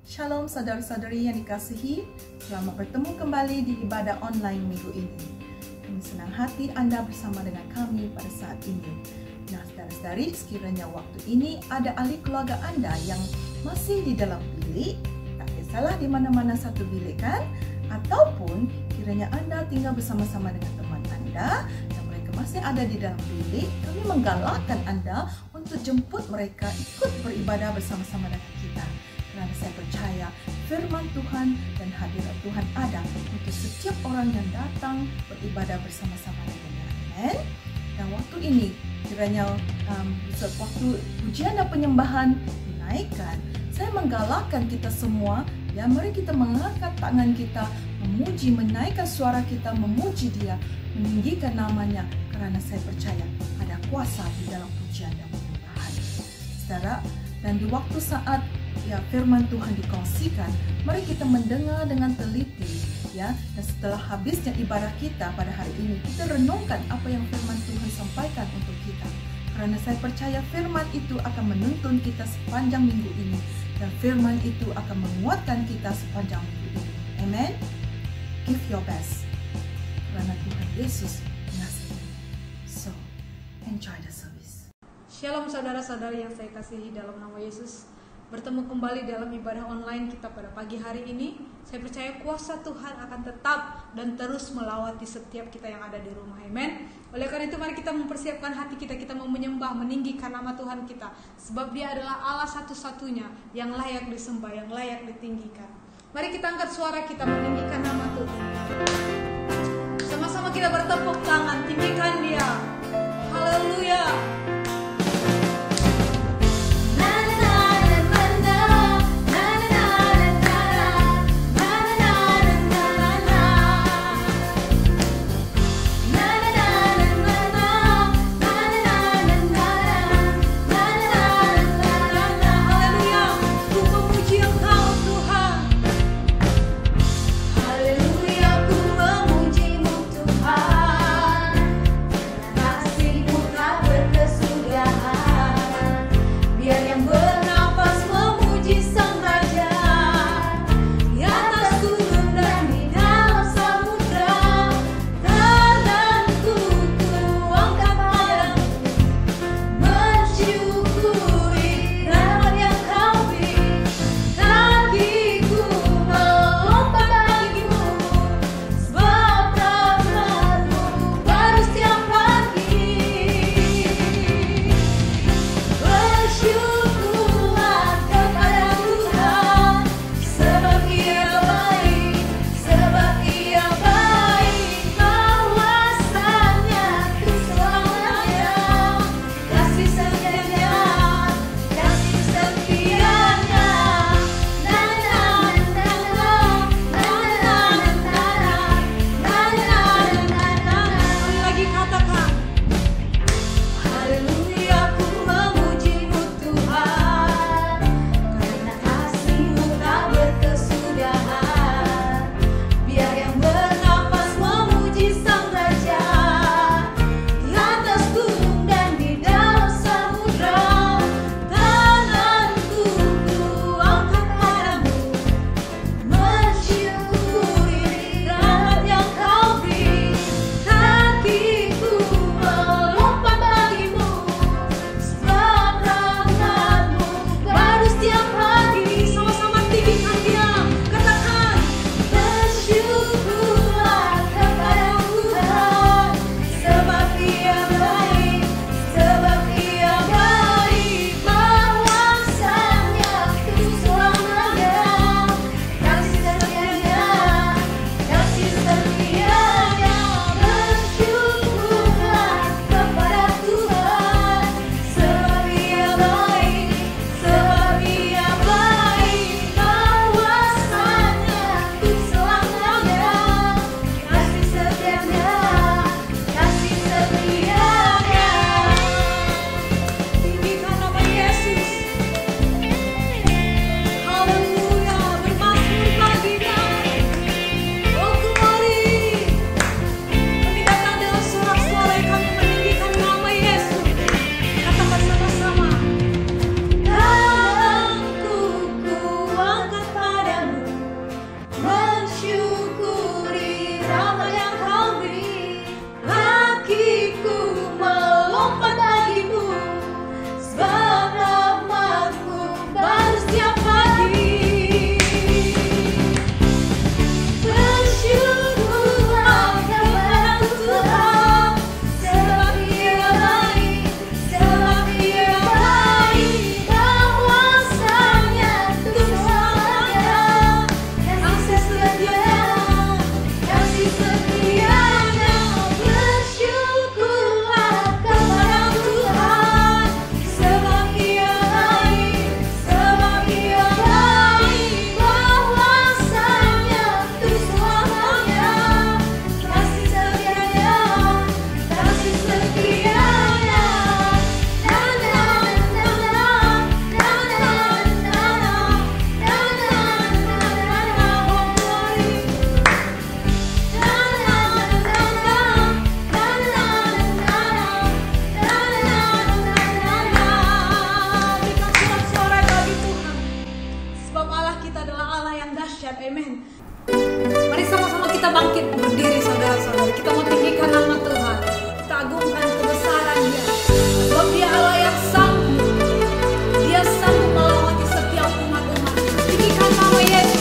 Shalom saudara-saudari yang dikasihi, selamat bertemu kembali di ibadah online minggu ini. Kami senang hati Anda bersama dengan kami pada saat ini. Nah saudara-saudari, sekiranya waktu ini ada ahli keluarga Anda yang masih di dalam bilik, tak kisahlah di mana-mana satu bilik kan, ataupun kiranya Anda tinggal bersama-sama dengan teman Anda dan mereka masih ada di dalam bilik, kami menggalakkan Anda untuk jemput mereka ikut beribadah bersama-sama dengan kita. Karena saya percaya firman Tuhan dan hadirat Tuhan ada untuk setiap orang yang datang beribadah bersama-sama dengannya. Amen. Dan waktu ini kiranya waktu pujian dan penyembahan dinaikkan, saya menggalakkan kita semua, ya, mari kita mengangkat tangan kita, memuji, menaikkan suara kita, memuji Dia, meninggikan namanya, karena saya percaya ada kuasa di dalam pujian dan penyembahan. Saudara, dan di waktu saat firman Tuhan dikongsikan, mari kita mendengar dengan teliti, ya. Dan setelah habisnya ibadah kita pada hari ini, kita renungkan apa yang firman Tuhan sampaikan untuk kita. Karena saya percaya firman itu akan menuntun kita sepanjang minggu ini, dan firman itu akan menguatkan kita sepanjang minggu ini. Amen. Give your best. Karena Tuhan Yesus mengasihi. So, enjoy the service. Shalom saudara-saudari yang saya kasihi dalam nama Yesus. Bertemu kembali dalam ibadah online kita pada pagi hari ini. Saya percaya kuasa Tuhan akan tetap dan terus melawati setiap kita yang ada di rumah. Amen. Oleh karena itu mari kita mempersiapkan hati kita, kita mau menyembah, meninggikan nama Tuhan kita. Sebab Dia adalah Allah satu-satunya yang layak disembah, yang layak ditinggikan. Mari kita angkat suara kita meninggikan nama Tuhan. Sama-sama kita bertepuk tangan, tinggikan Dia. Haleluya. Kasih-Mu tak berkesudahan. kita adalah Allah yang dahsyat. Amin. Mari sama-sama kita bangkit berdiri, saudara-saudara. Kita mau tinggikan nama Tuhan. Kita agungkan kebesaran Dia. Sebab Dia Allah yang sanggup. Dia sanggup melawati setiap umat-umat. Tinggikan nama Yesus.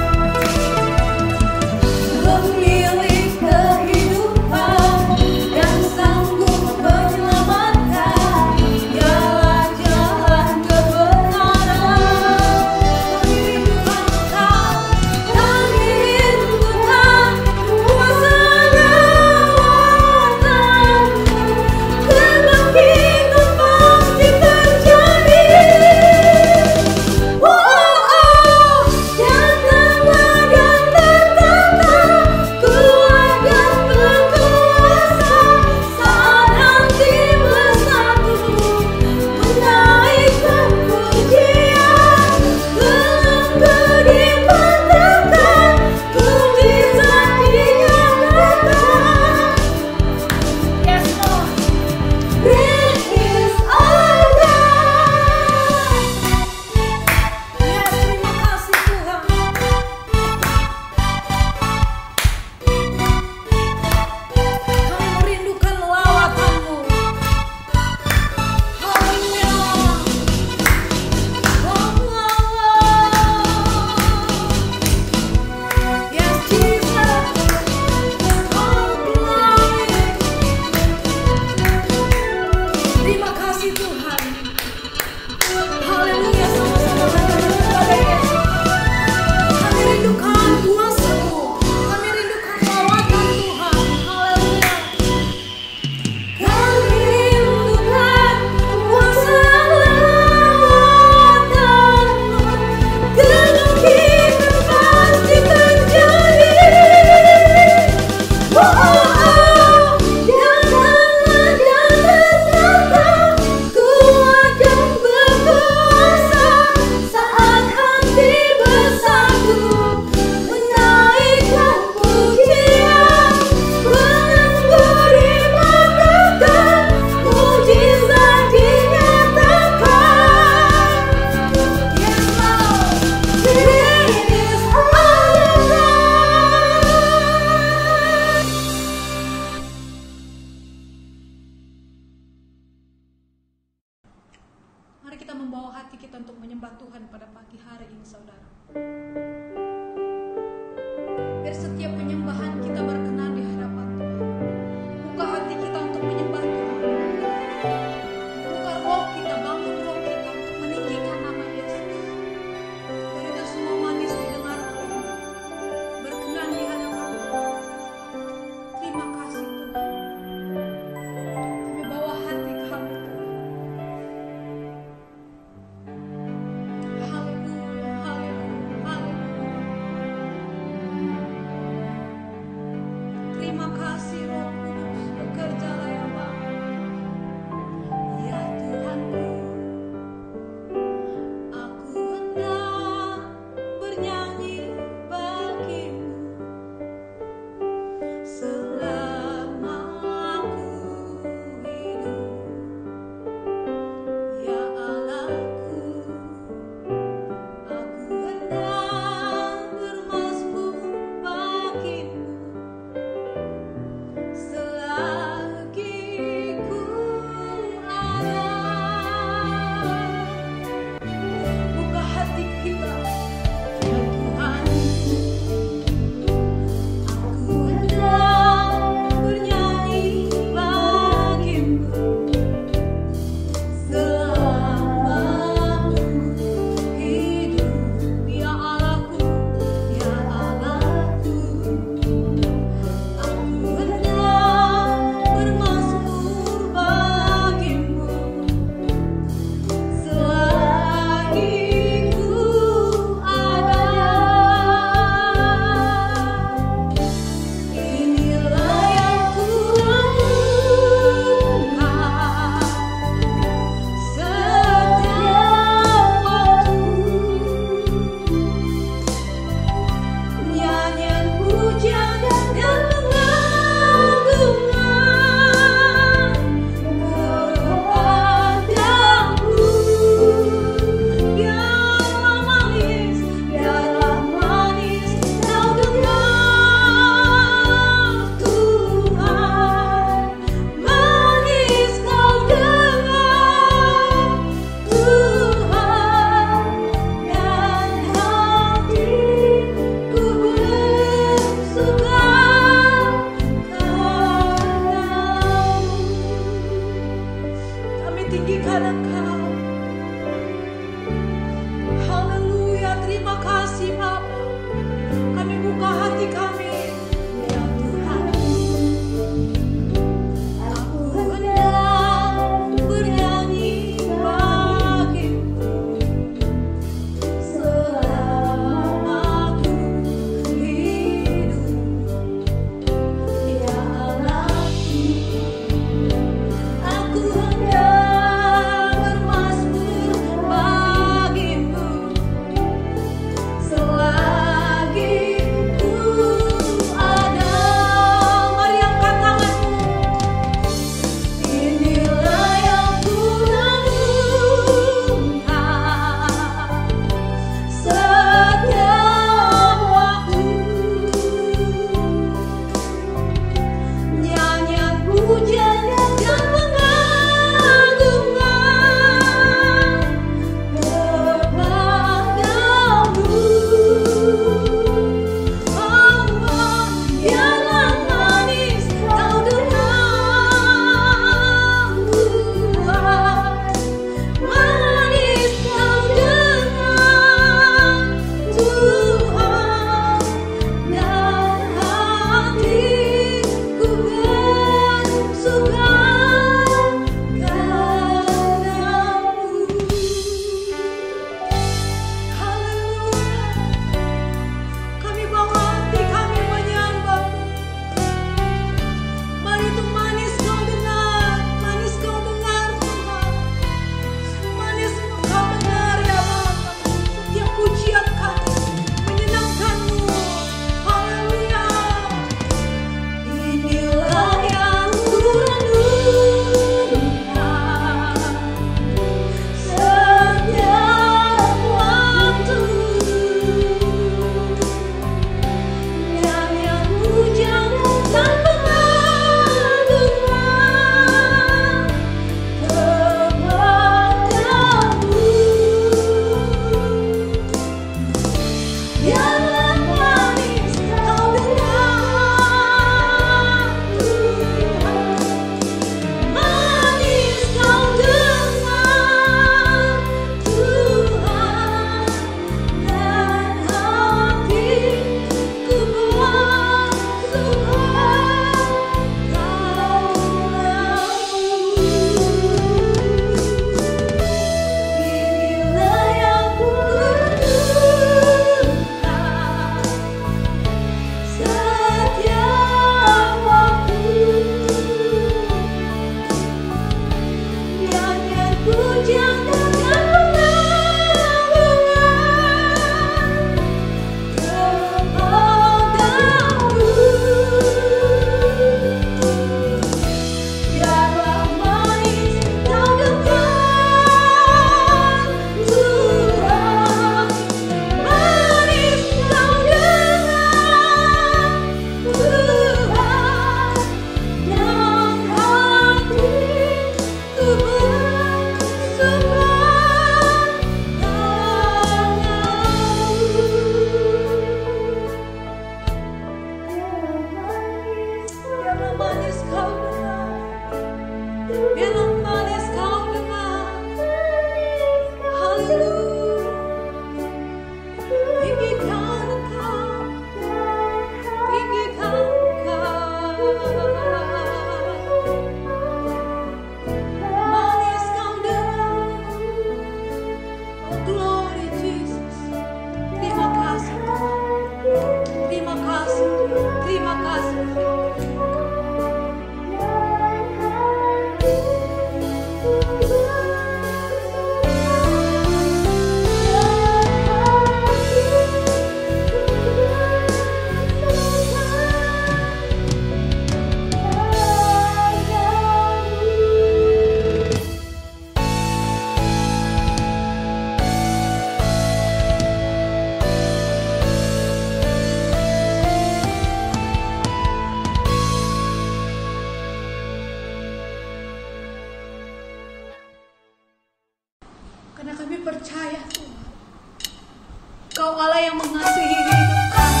Engkau Allah yang mengasihi hidup kami.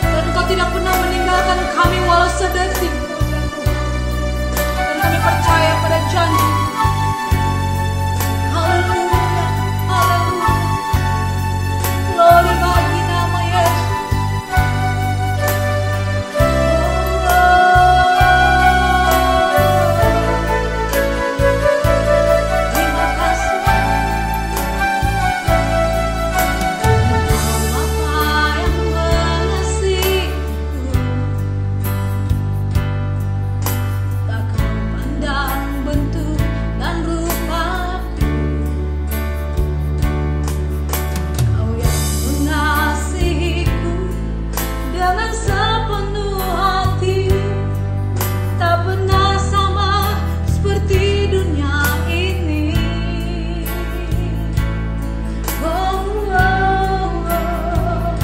Dan Engkau tidak pernah meninggalkan kami walau sedetik. Dan kami percaya pada janji. Haleluya, haleluya. Glory bagi nama Yesus. Terima kasih. Bapa yang mengasihiku, tak kau pandang bentuk dan rupaku. Kau yang mengasihiku dengan sepenuh hati, tak pernah sama seperti dunia ini. Oh, oh, oh.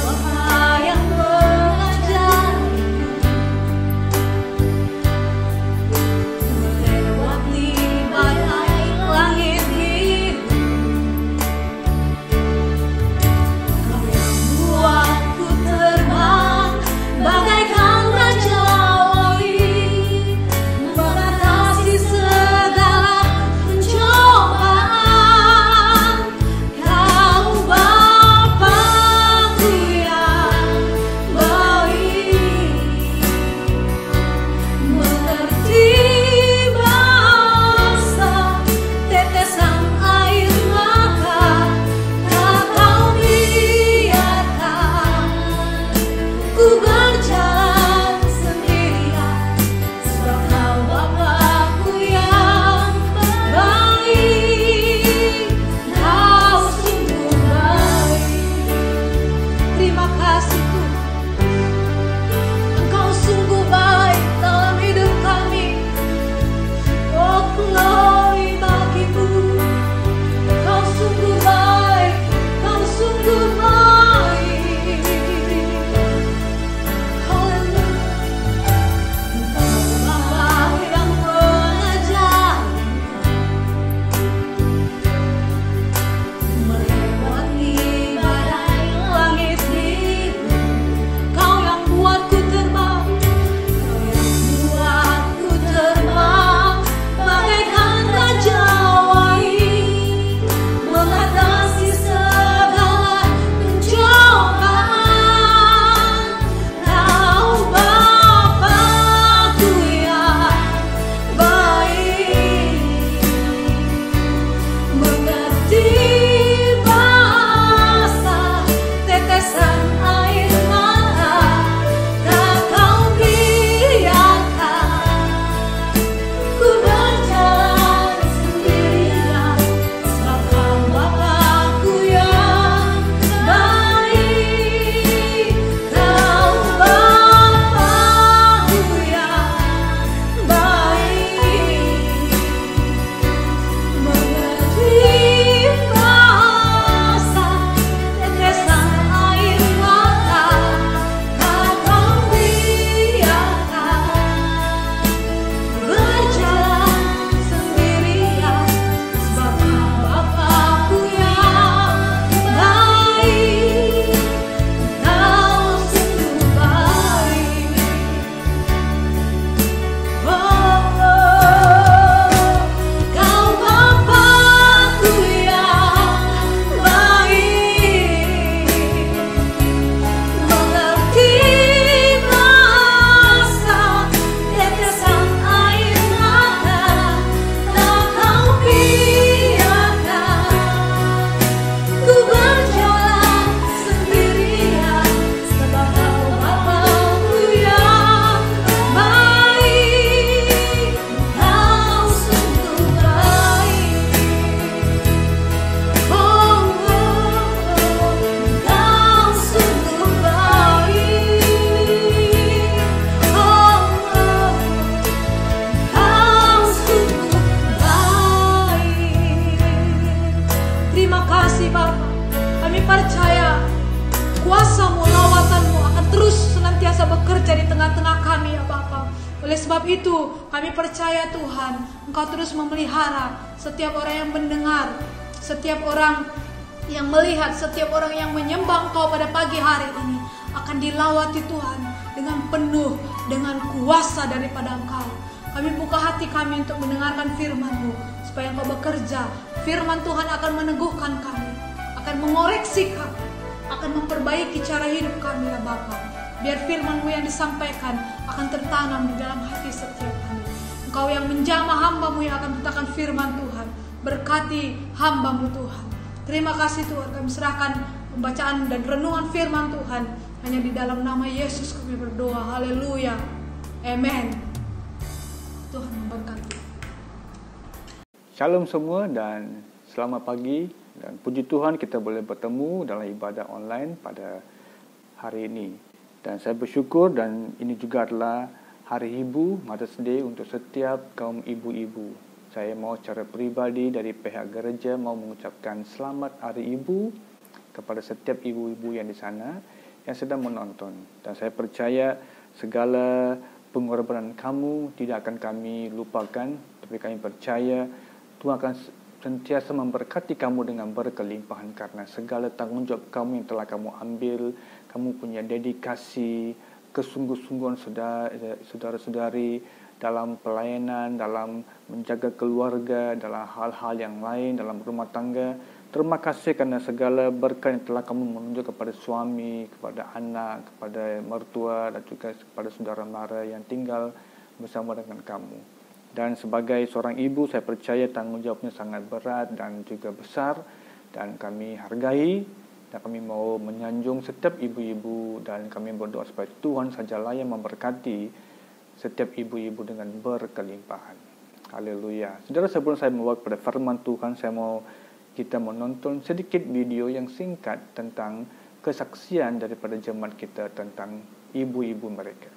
Bapa yang mengajariku melewati badai langit biru. Kau yang buatku terbang bagaikan raja wali, mengatasi segala pencobaan. Kau Bapa-Ku yang baik, mengerti bahasa tetesan air mata. Tak kau biarkan ku berjalan sendirian, sebab kau Bapa-Ku yang baik. Kau sungguh baik. Terima kasih Tuhan. Engkau sungguh baik dalam hidup kami. Oh, glory bagimu. Kau sungguh baik, kau sungguh baik. Haleluya. Engkau Bapa yang mengajariku melewati badai langit biru. Kau yang buatku terbang, kau yang buatku terbang bagaikan raja wali, mengatasi segala pencobaan. Kau Bapa-Ku yang baik, mengerti bahasa tetesan air mata. Tak kau biarkan ku berjalan sendirian, sebab kau Bapa-Ku yang baik. Kau Bapa-Ku yang baik, mengerti bahasa tetesan air mata. Tak kau biarkan berjalan sendirian, sebab kau Bapa-Ku yang baik. Kau sungguh baik. Oh, kau Bapa-Ku yang baik, mengerti bahasa tetesan air mata. Tak kau biarkan ku berjalan sendirian, sebab kau Bapa-Ku yang baik. Kau sungguh baik. Oh, kau sungguh baik. Oh, kau sungguh baik. Terima kasih Bapa. Kami percaya kuasa-Mu, lawatan-Mu akan terus senantiasa bekerja di tengah-tengah kami ya Bapa. Oleh sebab itu kami percaya Tuhan, Engkau terus memelihara setiap orang yang mendengar, setiap orang yang melihat, setiap orang yang menyembah Engkau pada pagi hari ini akan dilawati Tuhan dengan penuh, dengan kuasa daripada Engkau. Kami buka hati kami untuk mendengarkan firman-Mu, supaya Engkau bekerja. Firman Tuhan akan meneguhkan kami, akan mengoreksi kami, akan memperbaiki cara hidup kami ya Bapa. Biar firman-Mu yang disampaikan akan tertanam di dalam hati setiap kami. Engkau yang menjamah hamba-Mu yang akan letakkan firman Tuhan. Berkati hamba-Mu Tuhan. Terima kasih Tuhan, kami serahkan pembacaan dan renungan firman Tuhan. Hanya di dalam nama Yesus kami berdoa. Haleluya. Amen. Tuhan memberkati. Shalom semua dan selamat pagi. Dan puji Tuhan kita boleh bertemu dalam ibadah online pada hari ini. Dan saya bersyukur dan ini juga adalah Hari Ibu, Mother's Day untuk setiap kaum ibu-ibu. Saya mau secara peribadi dari pihak gereja mau mengucapkan selamat Hari Ibu kepada setiap ibu-ibu yang di sana yang sedang menonton. Dan saya percaya segala pengorbanan kamu tidak akan kami lupakan, tapi kami percaya Tuhan akan sentiasa memberkati kamu dengan berkelimpahan karena segala tanggungjawab kamu yang telah kamu ambil, kamu punya dedikasi, kesungguh-sungguhan saudara-saudari dalam pelayanan, dalam menjaga keluarga, dalam hal-hal yang lain, dalam rumah tangga. Terima kasih karena segala berkat yang telah kamu menunjuk kepada suami, kepada anak, kepada mertua dan juga kepada saudara mara yang tinggal bersama dengan kamu. Dan sebagai seorang ibu, saya percaya tanggungjawabnya sangat berat dan juga besar dan kami hargai dan kami mau menyanjung setiap ibu-ibu dan kami berdoa supaya Tuhan sajalah yang memberkati setiap ibu-ibu dengan berkelimpahan. Haleluya. Saudara, sebelum saya membawa kepada firman Tuhan, saya mau kita menonton sedikit video yang singkat tentang kesaksian daripada jemaat kita tentang ibu-ibu mereka.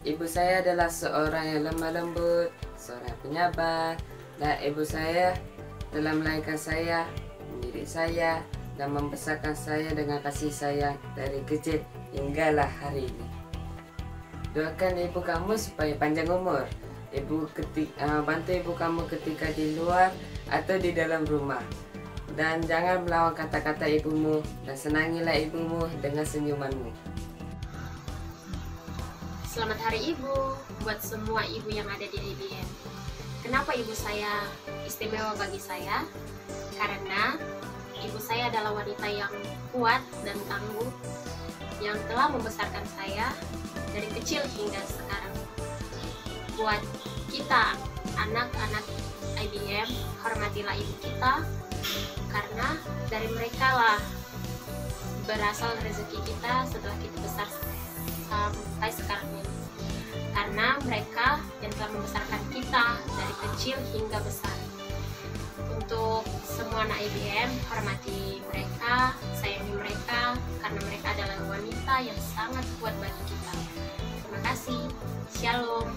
Ibu saya adalah seorang yang lemah lembut, seorang yang penyabar, dan ibu saya telah melahirkan saya, mendidik saya, dan membesarkan saya dengan kasih sayang dari kecil hinggalah hari ini. Doakan ibu kamu supaya panjang umur. Bantu ibu kamu ketika di luar atau di dalam rumah. Dan jangan melawan kata-kata ibumu, dan senangilah ibumu dengan senyumanmu. Selamat Hari Ibu buat semua ibu yang ada di IBM. Kenapa ibu saya istimewa bagi saya? Karena ibu saya adalah wanita yang kuat dan tangguh yang telah membesarkan saya dari kecil hingga sekarang. Buat kita anak-anak IBM, hormatilah ibu kita karena dari mereka lah berasal rezeki kita setelah kita besar sampai sekarang ini. Karena mereka yang telah membesarkan kita dari kecil hingga besar. Untuk semua anak IBM, hormati mereka, sayangi mereka, karena mereka adalah wanita yang sangat kuat bagi kita. Terima kasih. Shalom.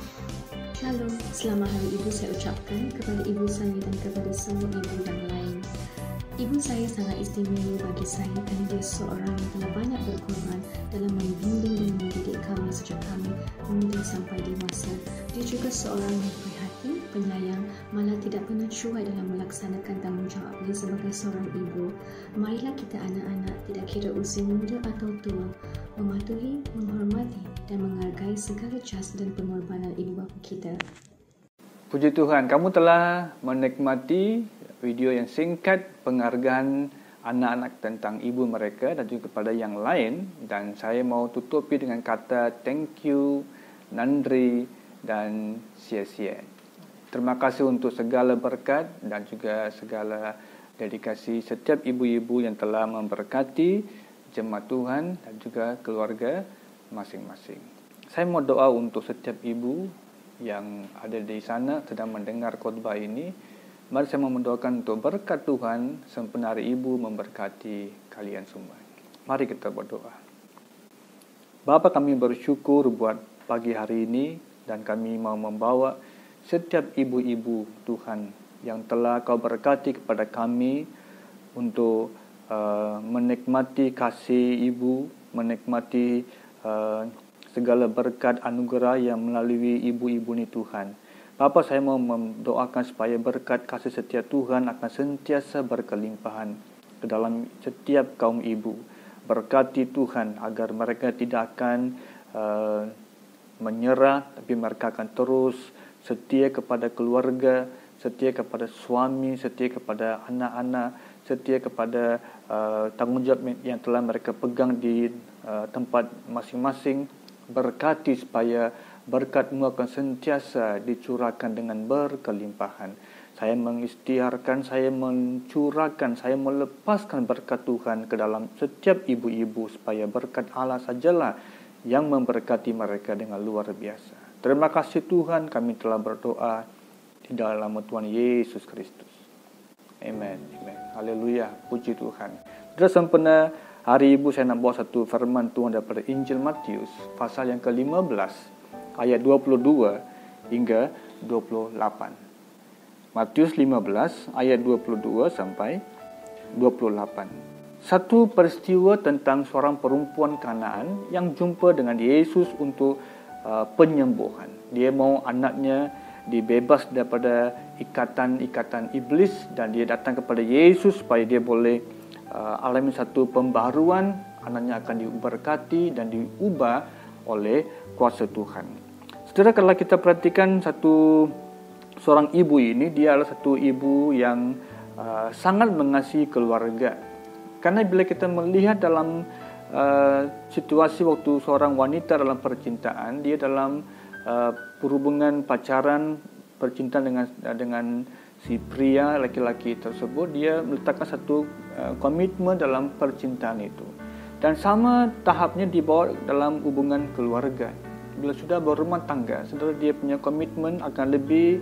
Shalom, selamat Hari Ibu saya ucapkan kepada ibu saya dan kepada semua ibu yang lain. Ibu saya sangat istimewa bagi saya kerana dia seorang yang telah banyak berkorban dalam membimbing dan mendidik kami sejak kami muda sampai dewasa. Dia juga seorang yang prihatin, penyayang, malah tidak pernah cuai dalam melaksanakan tanggungjawabnya sebagai seorang ibu. Marilah kita anak-anak, tidak kira usia muda atau tua, mematuhi, menghormati dan menghargai segala jas dan pengorbanan ibu bapa kita. Puji Tuhan, kamu telah menikmati video yang singkat penghargaan anak-anak tentang ibu mereka dan juga kepada yang lain. Dan saya mau tutupi dengan kata thank you, nandri dan sia-sia. Terima kasih untuk segala berkat dan juga segala dedikasi setiap ibu-ibu yang telah memberkati jemaat Tuhan dan juga keluarga masing-masing. Saya mau doa untuk setiap ibu yang ada di sana sedang mendengar khotbah ini. Mari saya mau mendoakan untuk berkat Tuhan sempena Hari Ibu memberkati kalian semua. Mari kita berdoa. Bapa, kami bersyukur buat pagi hari ini dan kami mau membawa setiap ibu-ibu Tuhan yang telah Kau berkati kepada kami untuk menikmati kasih ibu, menikmati segala berkat anugerah yang melalui ibu-ibu ni Tuhan. Bapa, saya mau mendoakan supaya berkat kasih setia Tuhan akan sentiasa berkelimpahan ke dalam setiap kaum ibu. Berkati Tuhan agar mereka tidak akan menyerah, tapi mereka akan terus setia kepada keluarga, setia kepada suami, setia kepada anak-anak, setia kepada tanggungjawab yang telah mereka pegang di tempat masing-masing. Berkati supaya berkat-Mu akan sentiasa dicurahkan dengan berkelimpahan. Saya mengisytiharkan, saya mencurahkan, saya melepaskan berkat Tuhan ke dalam setiap ibu-ibu supaya berkat Allah sajalah yang memberkati mereka dengan luar biasa. Terima kasih Tuhan, kami telah berdoa di dalam nama Tuhan Yesus Kristus. Amen. Amen. Haleluya. Puji Tuhan. Sudah sempena hari Ibu, saya nak bawa satu firman Tuhan daripada Injil Matius pasal yang ke-15 ayat 22 hingga 28. Matius 15 ayat 22 sampai 28. Satu peristiwa tentang seorang perempuan Kanaan yang jumpa dengan Yesus untuk penyembuhan. Dia mau anaknya dibebas daripada ikatan-ikatan iblis dan dia datang kepada Yesus supaya dia boleh alami satu pembaharuan, anaknya akan diberkati dan diubah oleh kuasa Tuhan. Saudara, kalau kita perhatikan seorang ibu ini, dia adalah satu ibu yang sangat mengasihi keluarga. Karena bila kita melihat dalam situasi waktu seorang wanita dalam percintaan, dia dalam perhubungan pacaran, percintaan dengan si pria laki-laki tersebut, dia meletakkan satu komitmen dalam percintaan itu. Dan sama tahapnya dibawa dalam hubungan keluarga. Bila sudah berumah tangga, saudara, dia punya komitmen akan lebih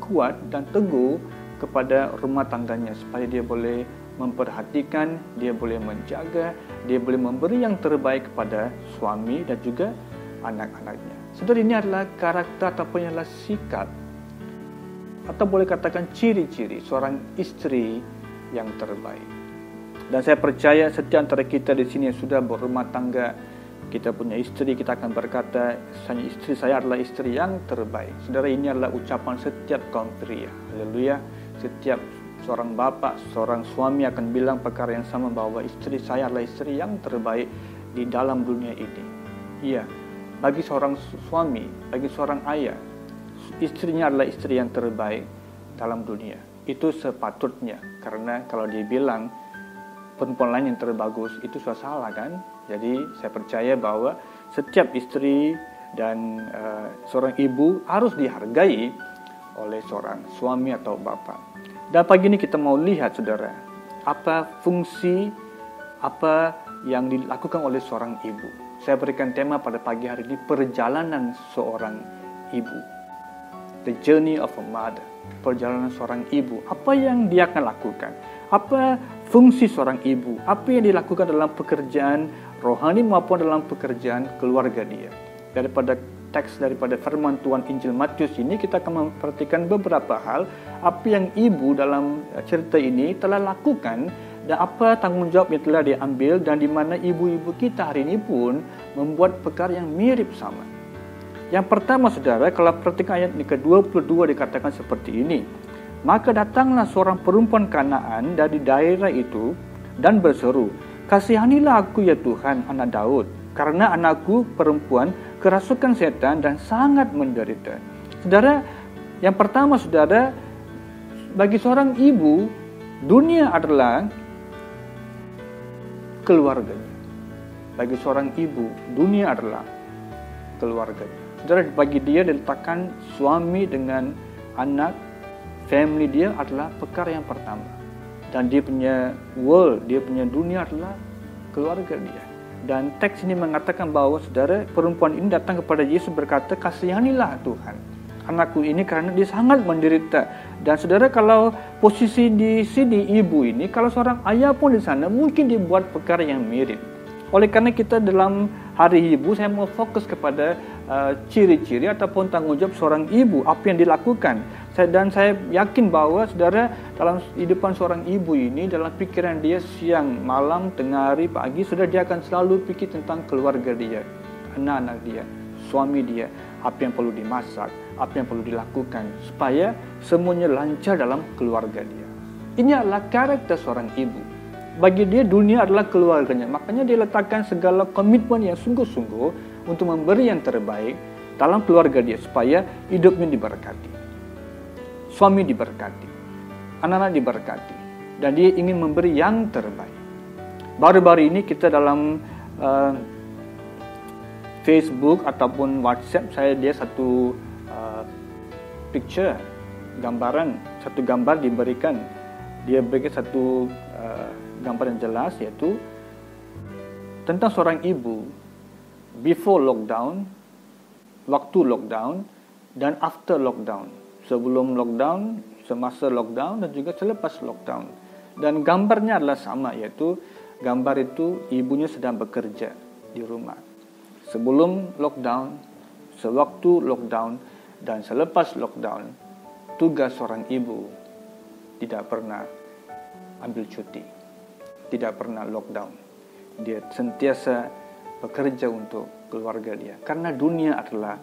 kuat dan teguh kepada rumah tangganya supaya dia boleh memperhatikan, dia boleh menjaga, dia boleh memberi yang terbaik kepada suami dan juga anak-anaknya. Saudara, ini adalah karakter ataupun adalah sikap atau boleh katakan ciri-ciri seorang istri yang terbaik. Dan saya percaya setiap antara kita di sini yang sudah berumah tangga, kita punya istri, kita akan berkata, istri saya adalah istri yang terbaik. Saudara, ini adalah ucapan setiap kaum pria. Haleluya. Setiap seorang bapa, seorang suami akan bilang perkara yang sama, bahwa istri saya adalah istri yang terbaik di dalam dunia ini. Iya, bagi seorang suami, bagi seorang ayah, istrinya adalah istri yang terbaik dalam dunia. Itu sepatutnya, karena kalau dia bilang perempuan lain yang terbagus, itu sudah salah kan? Jadi saya percaya bahwa setiap istri dan seorang ibu harus dihargai oleh seorang suami atau bapa. Dan pagi ini kita mau lihat, saudara, apa fungsi, apa yang dilakukan oleh seorang ibu. Saya berikan tema pada pagi hari ini, perjalanan seorang ibu. The journey of a mother. Perjalanan seorang ibu. Apa yang dia akan lakukan? Apa fungsi seorang ibu? Apa yang dilakukan dalam pekerjaan rohani maupun dalam pekerjaan keluarga dia? Daripada firman Tuhan Injil Matius ini, kita akan memperhatikan beberapa hal apa yang ibu dalam cerita ini telah lakukan dan apa tanggungjawab yang telah diambil, dan di mana ibu-ibu kita hari ini pun membuat perkara yang mirip sama. Yang pertama, saudara, kalau perhatikan ayat ke-22 dikatakan seperti ini. Maka datanglah seorang perempuan Kanaan dari daerah itu dan berseru, "Kasihanilah aku ya Tuhan, anak Daud, karena anakku perempuan kerasukan setan dan sangat menderita." Saudara, yang pertama, saudara, bagi seorang ibu, dunia adalah keluarganya. Bagi seorang ibu, dunia adalah keluarganya. Saudara, bagi dia diletakkan suami dengan anak, family dia adalah perkara yang pertama. Dan dia punya world, dia punya dunia adalah keluarga dia. Dan teks ini mengatakan bahawa, saudara, perempuan ini datang kepada Yesus berkata, "Kasihanilah Tuhan anakku ini karena dia sangat menderita." Dan saudara, kalau posisi di sini ibu ini, kalau seorang ayah pun di sana mungkin dibuat perkara yang mirip. Oleh karena kita dalam hari ibu, saya mau fokus kepada ciri-ciri ataupun tanggungjawab seorang ibu, apa yang dilakukan. Dan saya yakin bahwa saudara, dalam kehidupan seorang ibu ini, dalam pikiran dia siang, malam, tengah hari, pagi, saudara, dia akan selalu fikir tentang keluarga dia, anak-anak dia, suami dia, apa yang perlu dimasak, apa yang perlu dilakukan supaya semuanya lancar dalam keluarga dia. Ini adalah karakter seorang ibu. Bagi dia, dunia adalah keluarganya. Makanya dia letakkan segala komitmen yang sungguh-sungguh untuk memberi yang terbaik dalam keluarga dia supaya hidupnya diberkati, suami diberkati, anak-anak diberkati, dan dia ingin memberi yang terbaik. Baru-baru ini kita dalam Facebook ataupun WhatsApp, dia satu picture, satu gambar diberikan. Dia berikan satu gambar yang jelas, yaitu tentang seorang ibu before lockdown, waktu lockdown, dan after lockdown. Sebelum lockdown, semasa lockdown, dan juga selepas lockdown. Dan gambarnya adalah sama, yaitu gambar itu ibunya sedang bekerja di rumah. Sebelum lockdown, sewaktu lockdown, dan selepas lockdown. Tugas seorang ibu tidak pernah ambil cuti, tidak pernah lockdown. Dia sentiasa bekerja untuk keluarga dia, karena dunia adalah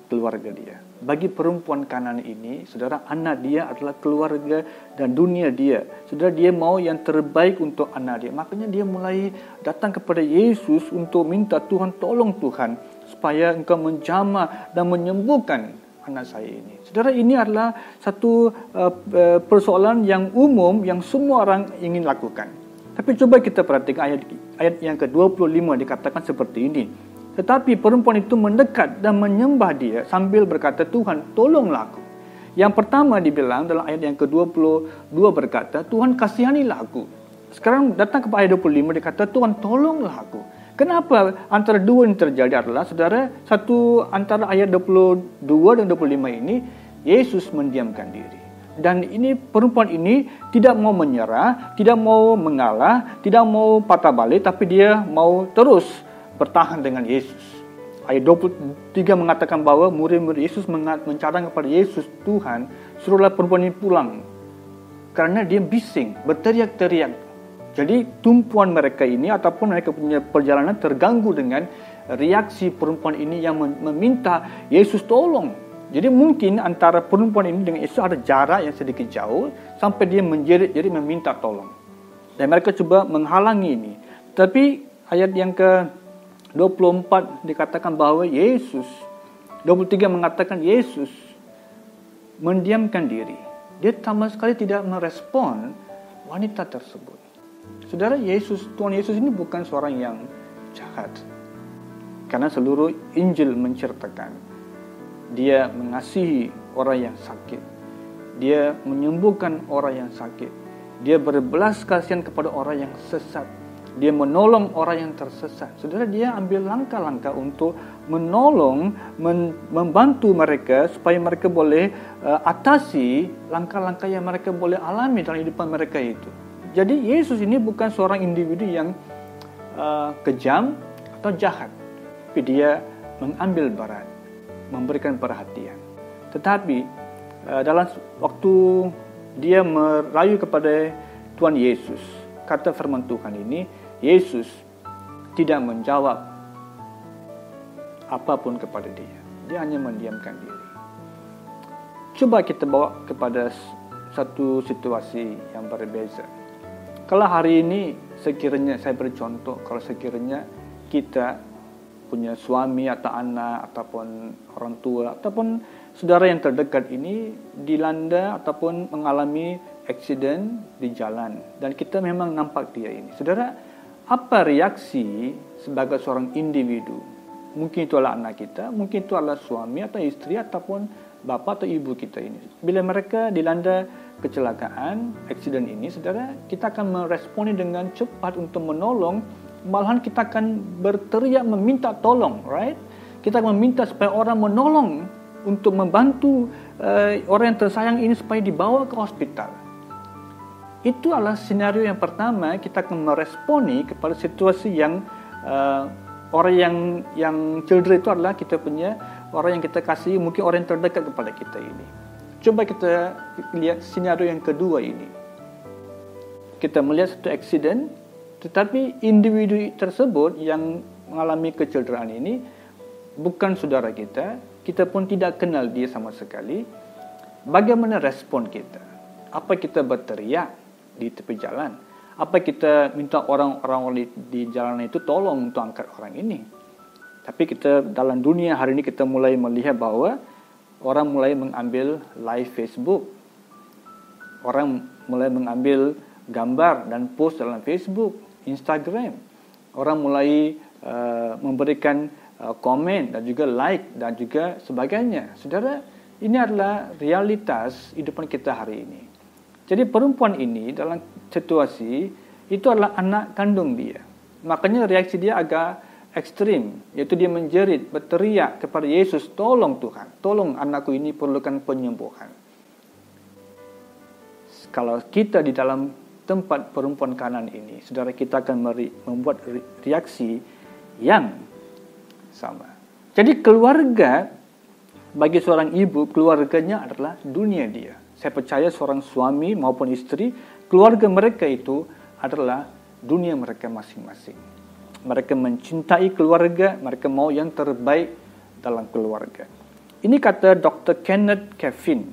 keluarga dia. Bagi perempuan Kanaan ini, saudara, anak dia adalah keluarga dan dunia dia. Saudara, dia mau yang terbaik untuk anak dia. Makanya dia mulai datang kepada Yesus untuk minta, Tuhan, tolong Tuhan, supaya Engkau menjamah dan menyembuhkan anak saya ini. Saudara, ini adalah satu persoalan yang umum yang semua orang ingin lakukan. Tapi coba kita perhatikan ayat yang ke-25 dikatakan seperti ini. Tetapi perempuan itu mendekat dan menyembah dia sambil berkata, Tuhan, tolonglah aku. Yang pertama dibilang dalam ayat yang ke-22 berkata, Tuhan, kasihanilah aku. Sekarang datang ke ayat 25 dikata, Tuhan, tolonglah aku. Kenapa antara dua ini terjadi adalah, saudara, satu antara ayat 22 dan 25 ini, Yesus mendiamkan diri. Dan ini perempuan ini tidak mau menyerah, tidak mau mengalah, tidak mau patah balik, tapi dia mau terus bertahan dengan Yesus. Ayat 23 mengatakan bahwa murid-murid Yesus mencadang kepada Yesus, Tuhan, suruhlah perempuan ini pulang. Karena dia bising, berteriak-teriak. Jadi tumpuan mereka ini ataupun mereka punya perjalanan terganggu dengan reaksi perempuan ini yang meminta Yesus tolong. Jadi mungkin antara perempuan ini dengan Yesus ada jarak yang sedikit jauh sampai dia menjerit, jadi meminta tolong. Dan mereka coba menghalangi ini. Tapi ayat yang ke-24 dikatakan bahwa Yesus, 23 mengatakan Yesus mendiamkan diri. Dia sama sekali tidak merespon wanita tersebut. Saudara, Tuhan Yesus ini bukan seorang yang jahat. Karena seluruh Injil menceritakan dia mengasihi orang yang sakit. Dia menyembuhkan orang yang sakit. Dia berbelas kasihan kepada orang yang sesat. Dia menolong orang yang tersesat. Saudara, dia ambil langkah-langkah untuk menolong, membantu mereka supaya mereka boleh atasi langkah-langkah yang mereka boleh alami dalam kehidupan mereka itu. Jadi Yesus ini bukan seorang individu yang kejam atau jahat, tapi dia mengambil berat, memberikan perhatian. Tetapi dalam waktu dia merayu kepada Tuhan Yesus, kata firman Tuhan ini, Yesus tidak menjawab apapun kepada dia. Dia hanya mendiamkan diri. Coba kita bawa kepada satu situasi yang berbeza. Kalau hari ini sekiranya, saya beri contoh, kalau sekiranya kita punya suami atau anak ataupun orang tua ataupun saudara yang terdekat ini dilanda ataupun mengalami aksiden di jalan dan kita memang nampak dia ini. Saudara, apa reaksi sebagai seorang individu? Mungkin itu adalah anak kita, mungkin itu adalah suami atau istri ataupun bapa atau ibu kita ini. Bila mereka dilanda kecelakaan, aksiden ini, saudara, kita akan meresponi dengan cepat untuk menolong. Malahan kita akan berteriak meminta tolong, right? Kita akan meminta supaya orang menolong untuk membantu orang yang tersayang ini supaya dibawa ke hospital. Itu adalah senario yang pertama, kita akan meresponi kepada situasi yang orang yang cedera itu adalah kita punya orang yang kita kasih, mungkin orang yang terdekat kepada kita ini. Coba kita lihat senario yang kedua ini. Kita melihat satu aksiden, tetapi individu tersebut yang mengalami kecederaan ini bukan saudara kita, kita pun tidak kenal dia sama sekali. Bagaimana respon kita? Apa kita berteriak di tepi jalan? Apa kita minta orang-orang di jalan itu tolong untuk angkat orang ini? Tapi kita dalam dunia hari ini kita mulai melihat bahawa orang mulai mengambil live Facebook. Orang mulai mengambil gambar dan post dalam Facebook, Instagram. Orang mulai memberikan komen dan juga like dan juga sebagainya. Saudara, ini adalah realitas kehidupan kita hari ini. Jadi perempuan ini dalam situasi itu adalah anak kandung dia. Makanya reaksi dia agak ekstrim, iaitu dia menjerit, berteriak kepada Yesus, tolong Tuhan, tolong anakku ini perlukan penyembuhan. Kalau kita di dalam tempat perempuan kanan ini, saudara, kita akan membuat reaksi yang sama. Jadi keluarga, bagi seorang ibu, keluarganya adalah dunia dia. Saya percaya seorang suami maupun istri, keluarga mereka itu adalah dunia mereka masing-masing. Mereka mencintai keluarga, mereka mau yang terbaik dalam keluarga. Ini kata Dr. Kenneth Kevin.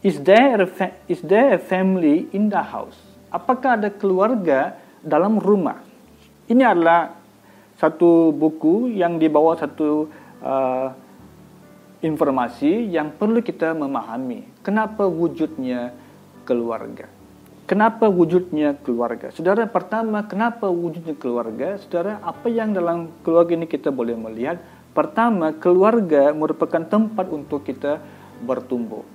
Is there a family in the house? Apakah ada keluarga dalam rumah? Ini adalah satu buku yang dibawa satu informasi yang perlu kita memahami. Kenapa wujudnya keluarga? Kenapa wujudnya keluarga? Saudara, pertama, kenapa wujudnya keluarga? Saudara, apa yang dalam keluarga ini kita boleh melihat? Pertama, keluarga merupakan tempat untuk kita bertumbuh.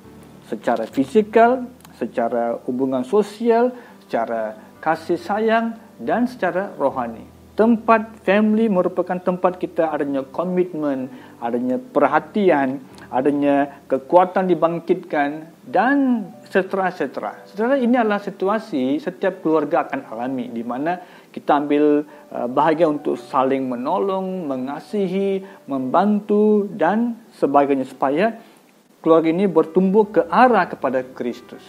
Secara fisikal, secara hubungan sosial, secara kasih sayang, dan secara rohani. Tempat family merupakan tempat kita adanya komitmen, adanya perhatian, adanya kekuatan dibangkitkan, dan setera-setera. Saudara, ini adalah situasi setiap keluarga akan alami, di mana kita ambil bahagia untuk saling menolong, mengasihi, membantu, dan sebagainya, supaya keluarga ini bertumbuh ke arah kepada Kristus.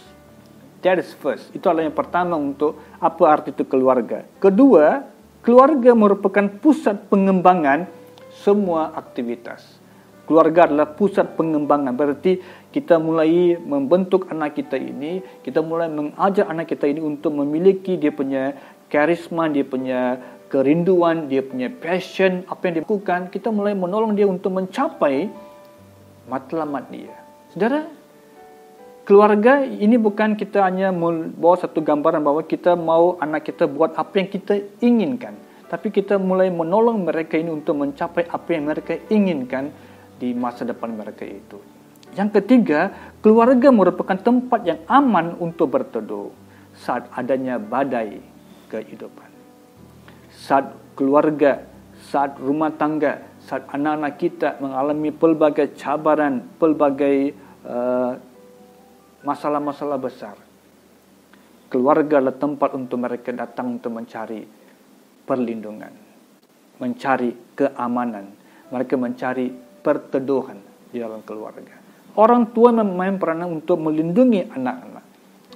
That is first. Itu adalah yang pertama untuk apa arti itu keluarga. Kedua, keluarga merupakan pusat pengembangan semua aktivitas. Keluarga adalah pusat pengembangan. Berarti kita mulai membentuk anak kita ini, kita mulai mengajar anak kita ini untuk memiliki dia punya karisma, dia punya kerinduan, dia punya passion, apa yang dia lakukan. Kita mulai menolong dia untuk mencapai matlamat dia. Saudara, keluarga ini bukan kita hanya membawa satu gambaran bahwa kita mau anak kita buat apa yang kita inginkan. Tapi kita mulai menolong mereka ini untuk mencapai apa yang mereka inginkan di masa depan mereka itu. Yang ketiga, keluarga merupakan tempat yang aman untuk berteduh saat adanya badai kehidupan. Saat keluarga, saat rumah tangga, saat anak-anak kita mengalami pelbagai cabaran, pelbagai masalah-masalah besar. Keluarga adalah tempat untuk mereka datang untuk mencari perlindungan, mencari keamanan. Mereka mencari perteduhan di dalam keluarga. Orang tua memainkan peranan untuk melindungi anak-anak.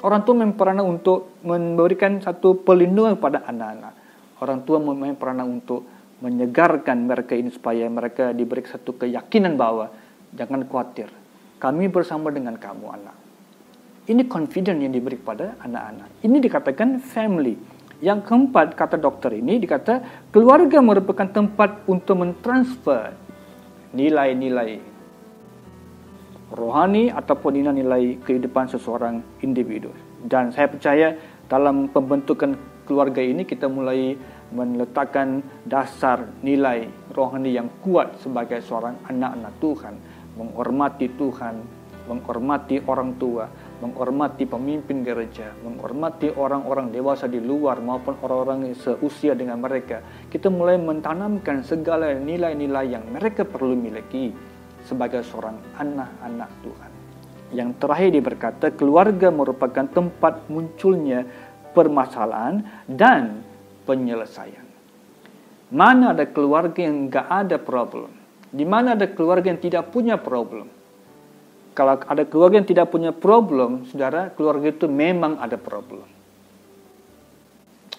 Orang tua memainkan peranan untuk memberikan satu perlindungan kepada anak-anak. Orang tua memainkan peranan untuk menyegarkan mereka ini supaya mereka diberi satu keyakinan bahwa jangan khawatir, kami bersama dengan kamu anak. Ini confidence yang diberi kepada anak-anak. Ini dikatakan family. Yang keempat, kata dokter ini, dikata keluarga merupakan tempat untuk mentransfer nilai-nilai rohani ataupun nilai-nilai kehidupan seseorang individu. Dan saya percaya dalam pembentukan keluarga ini kita mulai meletakkan dasar nilai rohani yang kuat sebagai seorang anak-anak Tuhan. Menghormati Tuhan, menghormati orang tua, menghormati pemimpin gereja, menghormati orang-orang dewasa di luar maupun orang-orang seusia dengan mereka. Kita mulai mentanamkan segala nilai-nilai yang mereka perlu miliki sebagai seorang anak-anak Tuhan. Yang terakhir dia berkata, keluarga merupakan tempat munculnya permasalahan dan penyelesaian. Mana ada keluarga yang enggak ada problem? Di mana ada keluarga yang tidak punya problem. Kalau ada keluarga yang tidak punya problem, saudara, keluarga itu memang ada problem.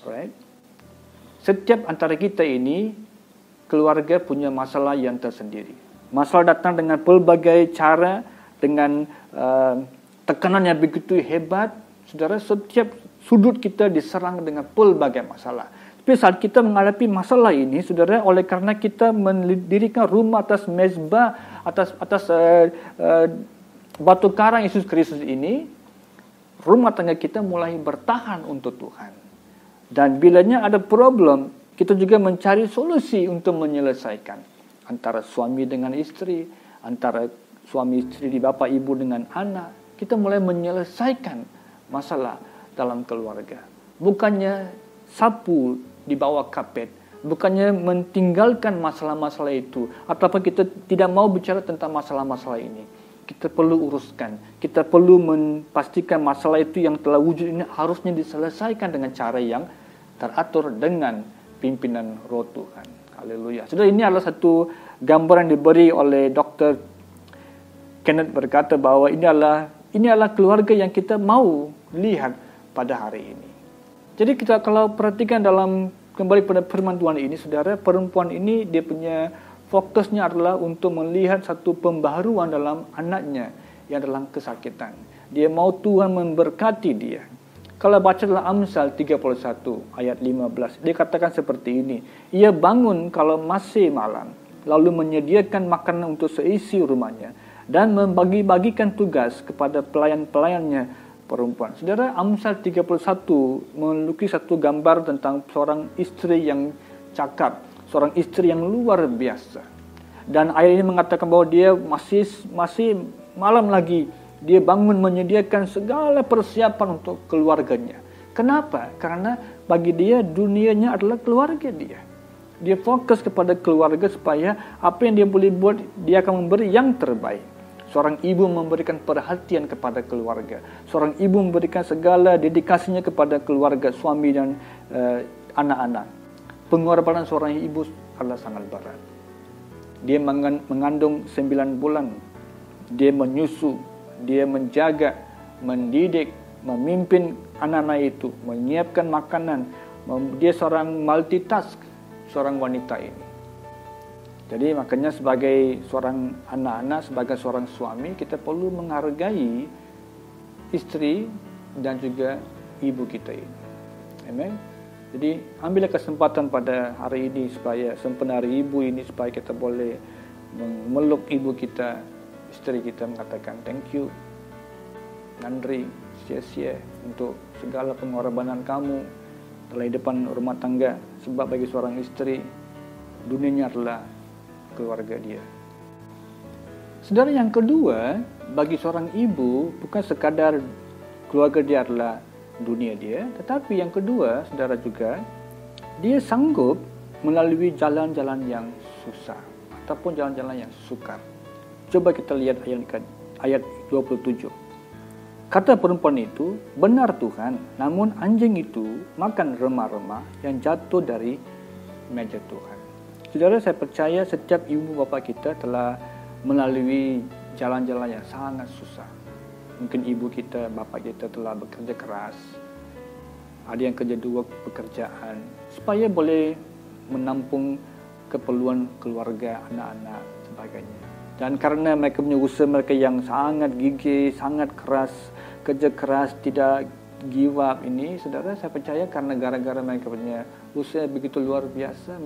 Alright? Setiap antara kita ini, keluarga punya masalah yang tersendiri. Masalah datang dengan pelbagai cara, dengan tekanan yang begitu hebat. Saudara, setiap sudut kita diserang dengan pelbagai masalah. Tapi saat kita menghadapi masalah ini, saudara, oleh karena kita mendirikan rumah atas mezbah, atas batu karang Yesus Kristus ini, rumah tangga kita mulai bertahan untuk Tuhan. Dan bilanya ada problem, kita juga mencari solusi untuk menyelesaikan. Antara suami dengan istri, antara suami istri di bapak ibu dengan anak, kita mulai menyelesaikan masalah dalam keluarga. Bukannya sapu di bawah kapet, bukannya meninggalkan masalah-masalah itu, ataupun kita tidak mau bicara tentang masalah-masalah ini. Kita perlu uruskan, kita perlu memastikan masalah itu yang telah wujud ini harusnya diselesaikan dengan cara yang teratur dengan pimpinan Roh Tuhan. Haleluya. Saudara, ini adalah satu gambaran yang diberi oleh Dr. Kenneth, berkata bahwa ini adalah keluarga yang kita mau lihat pada hari ini. Jadi kita kalau perhatikan dalam kembali pada firman Tuhan ini, saudara, perempuan ini dia punya fokusnya adalah untuk melihat satu pembaharuan dalam anaknya yang dalam kesakitan. Dia mau Tuhan memberkati dia. Kalau baca dalam Amsal 31 ayat 15, dia katakan seperti ini. Ia bangun kalau masih malam, lalu menyediakan makanan untuk seisi rumahnya, dan membagi-bagikan tugas kepada pelayan-pelayannya perempuan. Saudara, Amsal 31 melukis satu gambar tentang seorang istri yang cakap, seorang istri yang luar biasa. Dan ayat ini mengatakan bahwa dia masih malam lagi, dia bangun menyediakan segala persiapan untuk keluarganya. Kenapa? Karena bagi dia dunianya adalah keluarga dia. Dia fokus kepada keluarga supaya apa yang dia boleh buat, dia akan memberi yang terbaik. Seorang ibu memberikan perhatian kepada keluarga. Seorang ibu memberikan segala dedikasinya kepada keluarga, suami dan anak-anak. Pengorbanan seorang ibu adalah sangat berat. Dia mengandung 9 bulan. Dia menyusu, dia menjaga, mendidik, memimpin anak-anak itu, menyiapkan makanan. Dia seorang multitask, seorang wanita ini. Jadi makanya sebagai seorang anak-anak, sebagai seorang suami, kita perlu menghargai istri dan juga ibu kita ini. Amen. Jadi ambillah kesempatan pada hari ini supaya sempena hari ibu ini supaya kita boleh memeluk ibu kita, istri kita, mengatakan thank you, Nandri, sia-sia untuk segala pengorbanan kamu dalam depan rumah tangga. Sebab bagi seorang istri, dunianya adalah keluarga dia. Saudara, yang kedua, bagi seorang ibu bukan sekadar keluarga dia adalah dunia dia, tetapi yang kedua, saudara, juga dia sanggup melalui jalan-jalan yang susah ataupun jalan-jalan yang sukar. Coba kita lihat ayat 27. Kata perempuan itu, benar Tuhan, namun anjing itu makan remah-remah yang jatuh dari meja Tuhan. Saudara, saya percaya setiap ibu bapa kita telah melalui jalan-jalan yang sangat susah. Mungkin ibu kita, bapak kita telah bekerja keras. Ada yang kerja 2 pekerjaan supaya boleh menampung keperluan keluarga, anak-anak, sebagainya. Dan karena mereka punya usaha mereka yang sangat gigih, sangat keras, kerja keras, tidak give up ini, saudara, saya percaya karena gara-gara mereka punya usaha begitu luar biasa,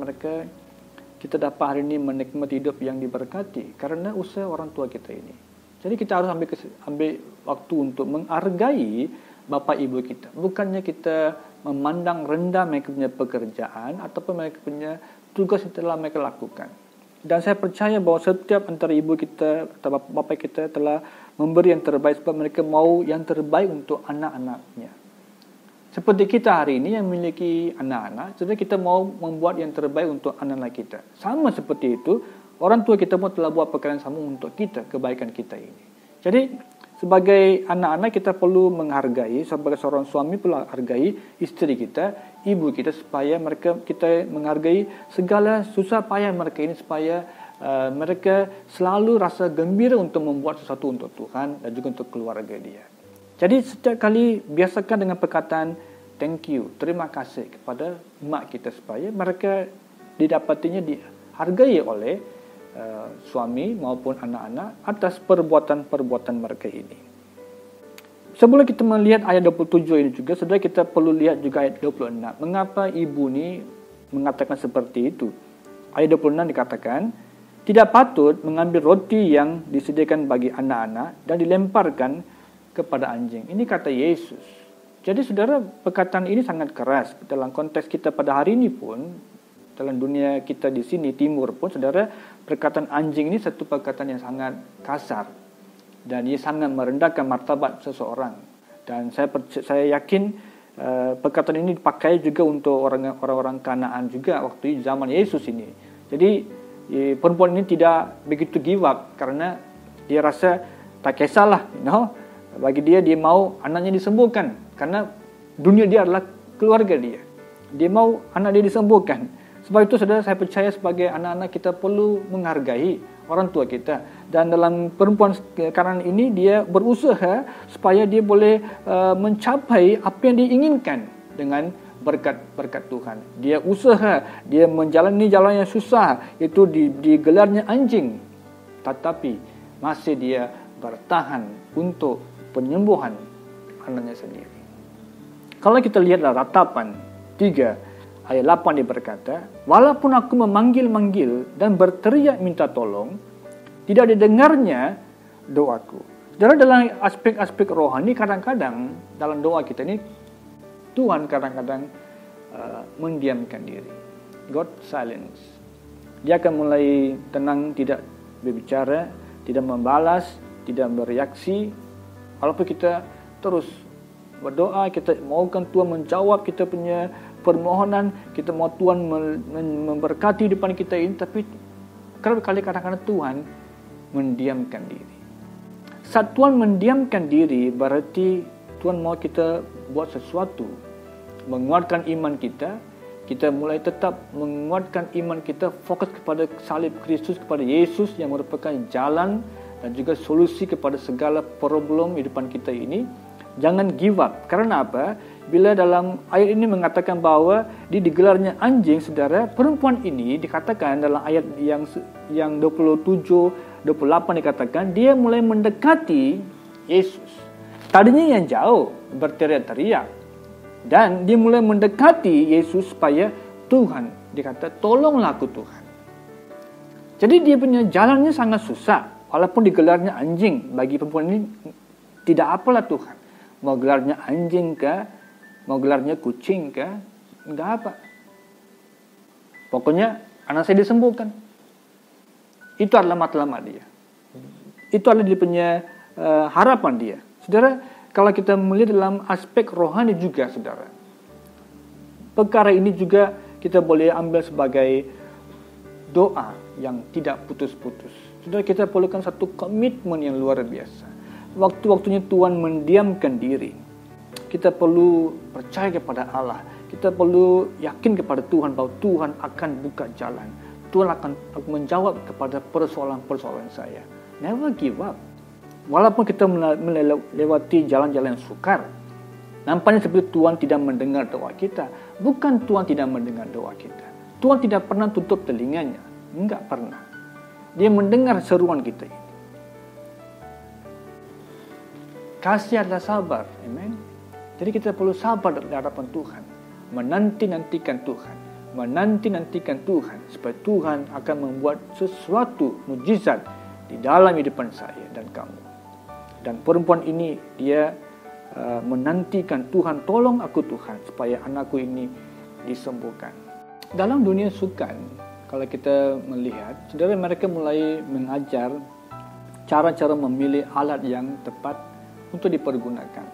kita dapat hari ini menikmati hidup yang diberkati karena usaha orang tua kita ini. Jadi kita harus ambil waktu untuk menghargai bapak ibu kita. Bukannya kita memandang rendah mereka punya pekerjaan ataupun mereka punya tugas yang telah mereka lakukan. Dan saya percaya bahwa setiap antara ibu kita atau bapak kita telah memberi yang terbaik sebab mereka mau yang terbaik untuk anak-anaknya. Seperti kita hari ini yang memiliki anak-anak, jadi kita mau membuat yang terbaik untuk anak-anak kita. Sama seperti itu, orang tua kita pun telah buat perkara yang sama untuk kita, kebaikan kita ini. Jadi, sebagai anak-anak kita perlu menghargai, sebagai seorang suami perlu menghargai istri kita, ibu kita, supaya kita menghargai segala susah payah mereka ini, supaya mereka selalu rasa gembira untuk membuat sesuatu untuk Tuhan dan juga untuk keluarga dia. Jadi setiap kali biasakan dengan perkataan thank you, terima kasih kepada mak kita supaya mereka didapatinya dihargai oleh suami maupun anak-anak atas perbuatan-perbuatan mereka ini. Sebelum kita melihat ayat 27 ini juga, saudara, kita perlu lihat juga ayat 26. Mengapa ibu ni mengatakan seperti itu? Ayat 26 dikatakan, tidak patut mengambil roti yang disediakan bagi anak-anak dan dilemparkan kepada anjing. Ini kata Yesus. Jadi saudara, perkataan ini sangat keras. Dalam konteks kita pada hari ini pun, dalam dunia kita di sini, timur pun, saudara, perkataan anjing ini satu perkataan yang sangat kasar. Dan ia sangat merendahkan martabat seseorang. Dan saya yakin perkataan ini dipakai juga untuk orang-orang Kanaan juga waktu zaman Yesus ini. Jadi perempuan ini tidak begitu give up karena dia rasa tak kisahlah, bagi dia mau anaknya disembuhkan karena dunia dia adalah keluarga dia. Dia mau anak dia disembuhkan. Sebab itu saudara, saya percaya sebagai anak-anak kita perlu menghargai orang tua kita. Dan dalam perempuan Kanaan ini dia berusaha supaya dia boleh mencapai apa yang diinginkan dengan berkat Tuhan. Dia usaha, dia menjalani jalan yang susah, itu digelarnya anjing. Tetapi masih dia bertahan untuk penyembuhan anaknya sendiri. Kalau kita lihatlah ratapan 3 ayat 8 dia berkata, walaupun aku memanggil-manggil dan berteriak minta tolong, tidak didengarnya doaku. Dalam aspek-aspek rohani, kadang-kadang dalam doa kita ini, Tuhan kadang-kadang mendiamkan diri. God silence. Dia akan mulai tenang, tidak berbicara, tidak membalas, tidak bereaksi. Walaupun kita terus berdoa, kita maukan Tuhan menjawab kita punya permohonan, kita mau Tuhan memberkati depan kita ini, tapi kadang-kadang Tuhan mendiamkan diri. Saat Tuhan mendiamkan diri, berarti Tuhan mau kita buat sesuatu, menguatkan iman kita. Kita mulai tetap menguatkan iman kita, fokus kepada salib Kristus, kepada Yesus yang merupakan jalan dan juga solusi kepada segala problem di depan kita ini. Jangan give up. Karena apa? Bila dalam ayat ini mengatakan bahawa digelarnya anjing, saudara, perempuan ini dikatakan dalam ayat yang 27, 28 dikatakan dia mulai mendekati Yesus. Tadinya yang jauh berteriak-teriak, dan dia mulai mendekati Yesus supaya Tuhan, dia kata, tolonglah aku Tuhan. Jadi dia punya jalannya sangat susah. Walaupun digelarnya anjing, bagi perempuan ini tidak apalah Tuhan. Mau gelarnya anjing kah, mau gelarnya kucing kah, enggak apa. Pokoknya anak saya disembuhkan. Itu adalah matlamat dia. Itu adalah dia punya harapan dia. Saudara, kalau kita melihat dalam aspek rohani juga, saudara, perkara ini juga kita boleh ambil sebagai doa yang tidak putus-putus. Saudara, kita perlukan satu komitmen yang luar biasa. Waktu-waktunya Tuhan mendiamkan diri. Kita perlu percaya kepada Allah. Kita perlu yakin kepada Tuhan bahawa Tuhan akan buka jalan. Tuhan akan menjawab kepada persoalan-persoalan saya. Never give up. Walaupun kita melewati jalan-jalan yang sukar, nampaknya seperti Tuhan tidak mendengar doa kita. Bukan Tuhan tidak mendengar doa kita. Tuhan tidak pernah tutup telinganya. Enggak pernah. Dia mendengar seruan kita ini. Kasih adalah sabar. Amen. Jadi kita perlu sabar di hadapan Tuhan. Menanti-nantikan Tuhan. Menanti-nantikan Tuhan. Supaya Tuhan akan membuat sesuatu mujizat di dalam hidupan saya dan kamu. Dan perempuan ini, dia menantikan Tuhan, tolong aku Tuhan, supaya anakku ini disembuhkan. Dalam dunia sukan, kalau kita melihat, saudara, mereka mulai mengajar cara-cara memilih alat yang tepat untuk dipergunakan.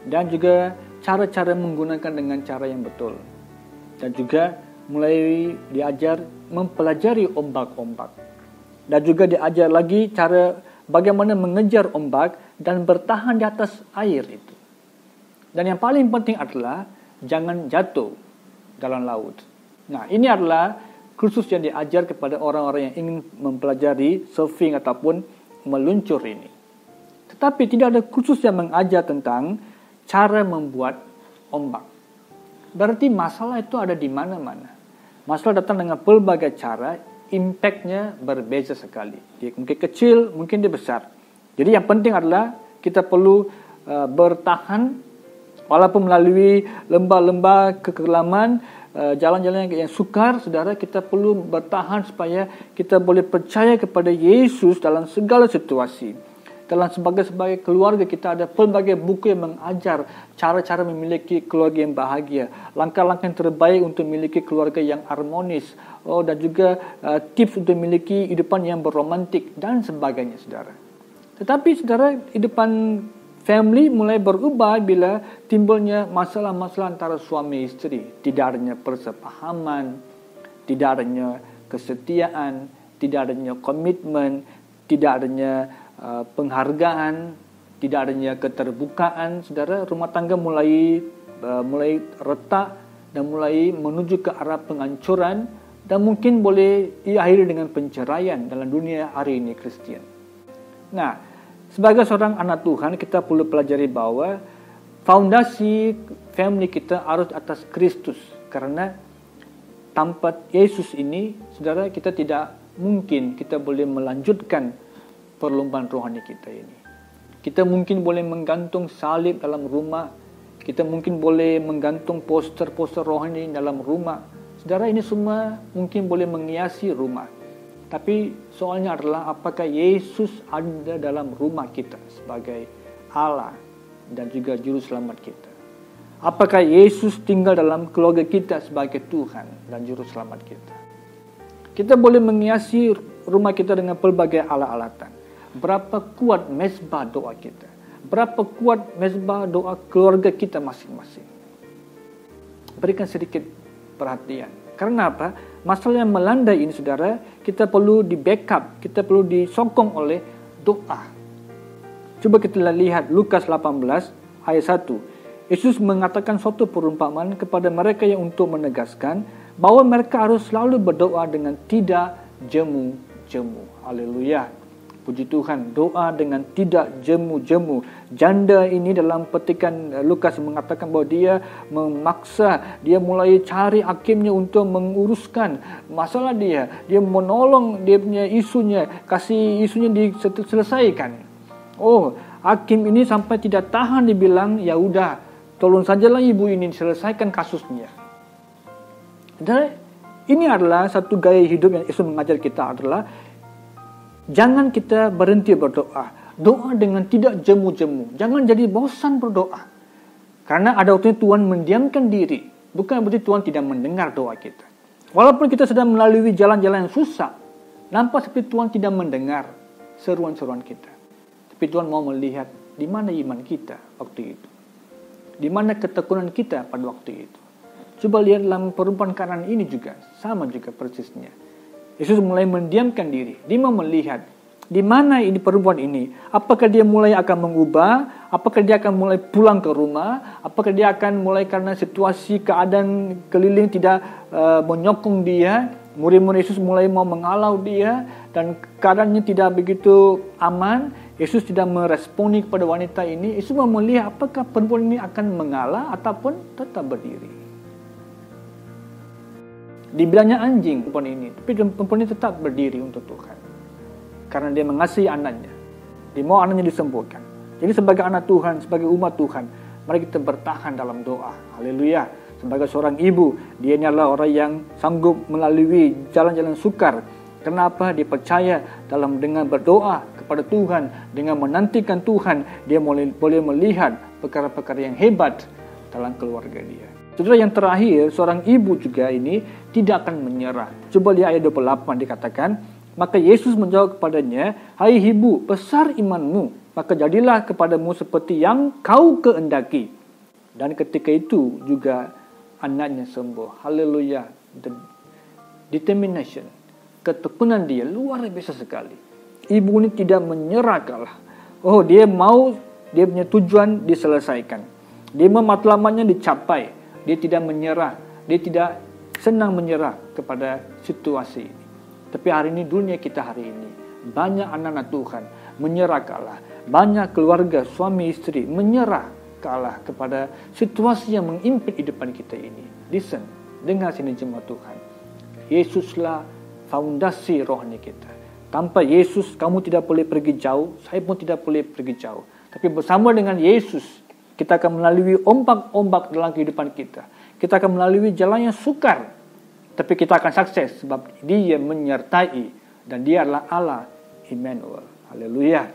Dan juga cara-cara menggunakan dengan cara yang betul. Dan juga mulai diajar mempelajari ombak-ombak. Dan juga diajar lagi cara bagaimana mengejar ombak dan bertahan di atas air itu. Dan yang paling penting adalah jangan jatuh dalam laut. Nah, ini adalah kursus yang diajar kepada orang-orang yang ingin mempelajari surfing ataupun meluncur ini. Tetapi tidak ada kursus yang mengajar tentang cara membuat ombak. Berarti masalah itu ada di mana-mana. Masalah datang dengan pelbagai cara, impact-nya berbeza sekali. Dia mungkin kecil, mungkin dia besar. Jadi yang penting adalah kita perlu bertahan walaupun melalui lembah-lembah kekelaman, jalan-jalan yang sukar, saudara, kita perlu bertahan supaya kita boleh percaya kepada Yesus dalam segala situasi. Dalam sebagai keluarga kita ada pelbagai buku yang mengajar cara-cara memiliki keluarga yang bahagia, langkah-langkah yang terbaik untuk memiliki keluarga yang harmonis, dan juga tips untuk memiliki kehidupan yang berromantik dan sebagainya, saudara. Tetapi saudara, kehidupan family mulai berubah bila timbulnya masalah-masalah antara suami isteri. Tidak adanya persepahaman, tidak adanya kesetiaan, tidak adanya komitmen, tidak adanya penghargaan, tidak adanya keterbukaan. Saudara, rumah tangga mulai retak dan mulai menuju ke arah penghancuran dan mungkin boleh diakhiri dengan penceraian dalam dunia hari ini Kristian. Nah, sebagai seorang anak Tuhan, kita perlu pelajari bahwa fondasi family kita harus atas Kristus. Karena tanpa Yesus ini, saudara, kita tidak mungkin kita boleh melanjutkan perlombaan rohani kita ini. Kita mungkin boleh menggantung salib dalam rumah. Kita mungkin boleh menggantung poster-poster rohani dalam rumah. Saudara, ini semua mungkin boleh menghiasi rumah. Tapi soalnya adalah apakah Yesus ada dalam rumah kita sebagai Allah dan juga juru selamat kita. Apakah Yesus tinggal dalam keluarga kita sebagai Tuhan dan juru selamat kita. Kita boleh menghiasi rumah kita dengan pelbagai alat-alatan. Berapa kuat mezbah doa kita. Berapa kuat mezbah doa keluarga kita masing-masing. Berikan sedikit perhatian. Karena apa? Masalah yang melanda ini, saudara, kita perlu di backup, kita perlu disokong oleh doa. Coba kita lihat Lukas 18 ayat 1. Yesus mengatakan suatu perumpamaan kepada mereka yang untuk menegaskan bahwa mereka harus selalu berdoa dengan tidak jemu-jemu. Haleluya. Puji Tuhan, doa dengan tidak jemu-jemu. Janda ini dalam petikan Lukas mengatakan bahwa dia memaksa, dia mulai cari hakimnya untuk menguruskan masalah dia. Dia menolong dia punya isunya, kasih isunya diselesaikan. Oh, hakim ini sampai tidak tahan, dibilang, ya udah, tolong sajalah ibu ini selesaikan kasusnya. Dan ini adalah satu gaya hidup yang Yesus mengajar kita adalah jangan kita berhenti berdoa. Doa dengan tidak jemu-jemu. Jangan jadi bosan berdoa. Karena ada waktunya Tuhan mendiamkan diri. Bukan berarti Tuhan tidak mendengar doa kita. Walaupun kita sedang melalui jalan-jalan yang susah, nampak seperti Tuhan tidak mendengar seruan-seruan kita. Tapi Tuhan mau melihat di mana iman kita waktu itu. Di mana ketekunan kita pada waktu itu. Coba lihat dalam perumpamaan kanan ini juga. Sama juga persisnya. Yesus mulai mendiamkan diri. Dia mau melihat di mana ini perempuan ini. Apakah dia mulai akan mengubah? Apakah dia akan mulai pulang ke rumah? Apakah dia akan mulai karena situasi keadaan keliling tidak menyokong dia? Murid-murid Yesus mulai mau mengalau dia dan keadaannya tidak begitu aman. Yesus tidak meresponi kepada wanita ini. Yesus mau melihat apakah perempuan ini akan mengalah ataupun tetap berdiri. Dibilangnya anjing perempuan ini, tapi perempuan ini tetap berdiri untuk Tuhan. Karena dia mengasihi anaknya. Dia mau anaknya disembuhkan. Jadi sebagai anak Tuhan, sebagai umat Tuhan, mari kita bertahan dalam doa. Haleluya. Sebagai seorang ibu, dia ini adalah orang yang sanggup melalui jalan-jalan sukar. Kenapa? Dia percaya dengan berdoa kepada Tuhan, dengan menantikan Tuhan, dia boleh melihat perkara-perkara yang hebat dalam keluarga dia. Saudara, yang terakhir, seorang ibu juga ini tidak akan menyerah. Coba lihat ayat 28 dikatakan, maka Yesus menjawab kepadanya, hai ibu, besar imanmu, maka jadilah kepadamu seperti yang kau kehendaki. Dan ketika itu juga anaknya sembuh. Haleluya. The determination, ketekunan dia luar biasa sekali. Ibu ini tidak menyerah kalah. Oh, dia punya tujuan diselesaikan. Dia mau matlamatnya dicapai. Dia tidak menyerah. Dia tidak senang menyerah kepada situasi ini. Tapi hari ini, dunia kita hari ini, banyak anak-anak Tuhan menyerah ke Allah. Banyak keluarga, suami istri menyerah ke Allah kepada situasi yang mengimpit hidupan kita ini. Listen, dengar sini jemaat Tuhan. Yesuslah fondasi rohani kita. Tanpa Yesus, kamu tidak boleh pergi jauh. Saya pun tidak boleh pergi jauh. Tapi bersama dengan Yesus, kita akan melalui ombak-ombak dalam kehidupan kita. Kita akan melalui jalan yang sukar. Tapi kita akan sukses sebab Dia menyertai. Dan Dia adalah Allah Immanuel. Haleluya.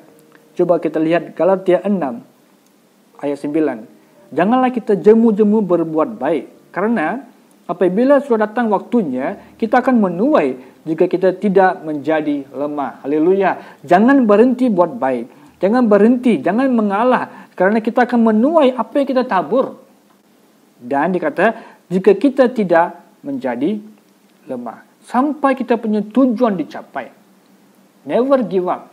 Coba kita lihat Galatia 6 ayat 9. Janganlah kita jemu-jemu berbuat baik. Karena apabila sudah datang waktunya, kita akan menuai jika kita tidak menjadi lemah. Haleluya. Jangan berhenti buat baik. Jangan berhenti, jangan mengalah. Karena kita akan menuai apa yang kita tabur. Dan dikata, jika kita tidak menjadi lemah. Sampai kita punya tujuan dicapai. Never give up.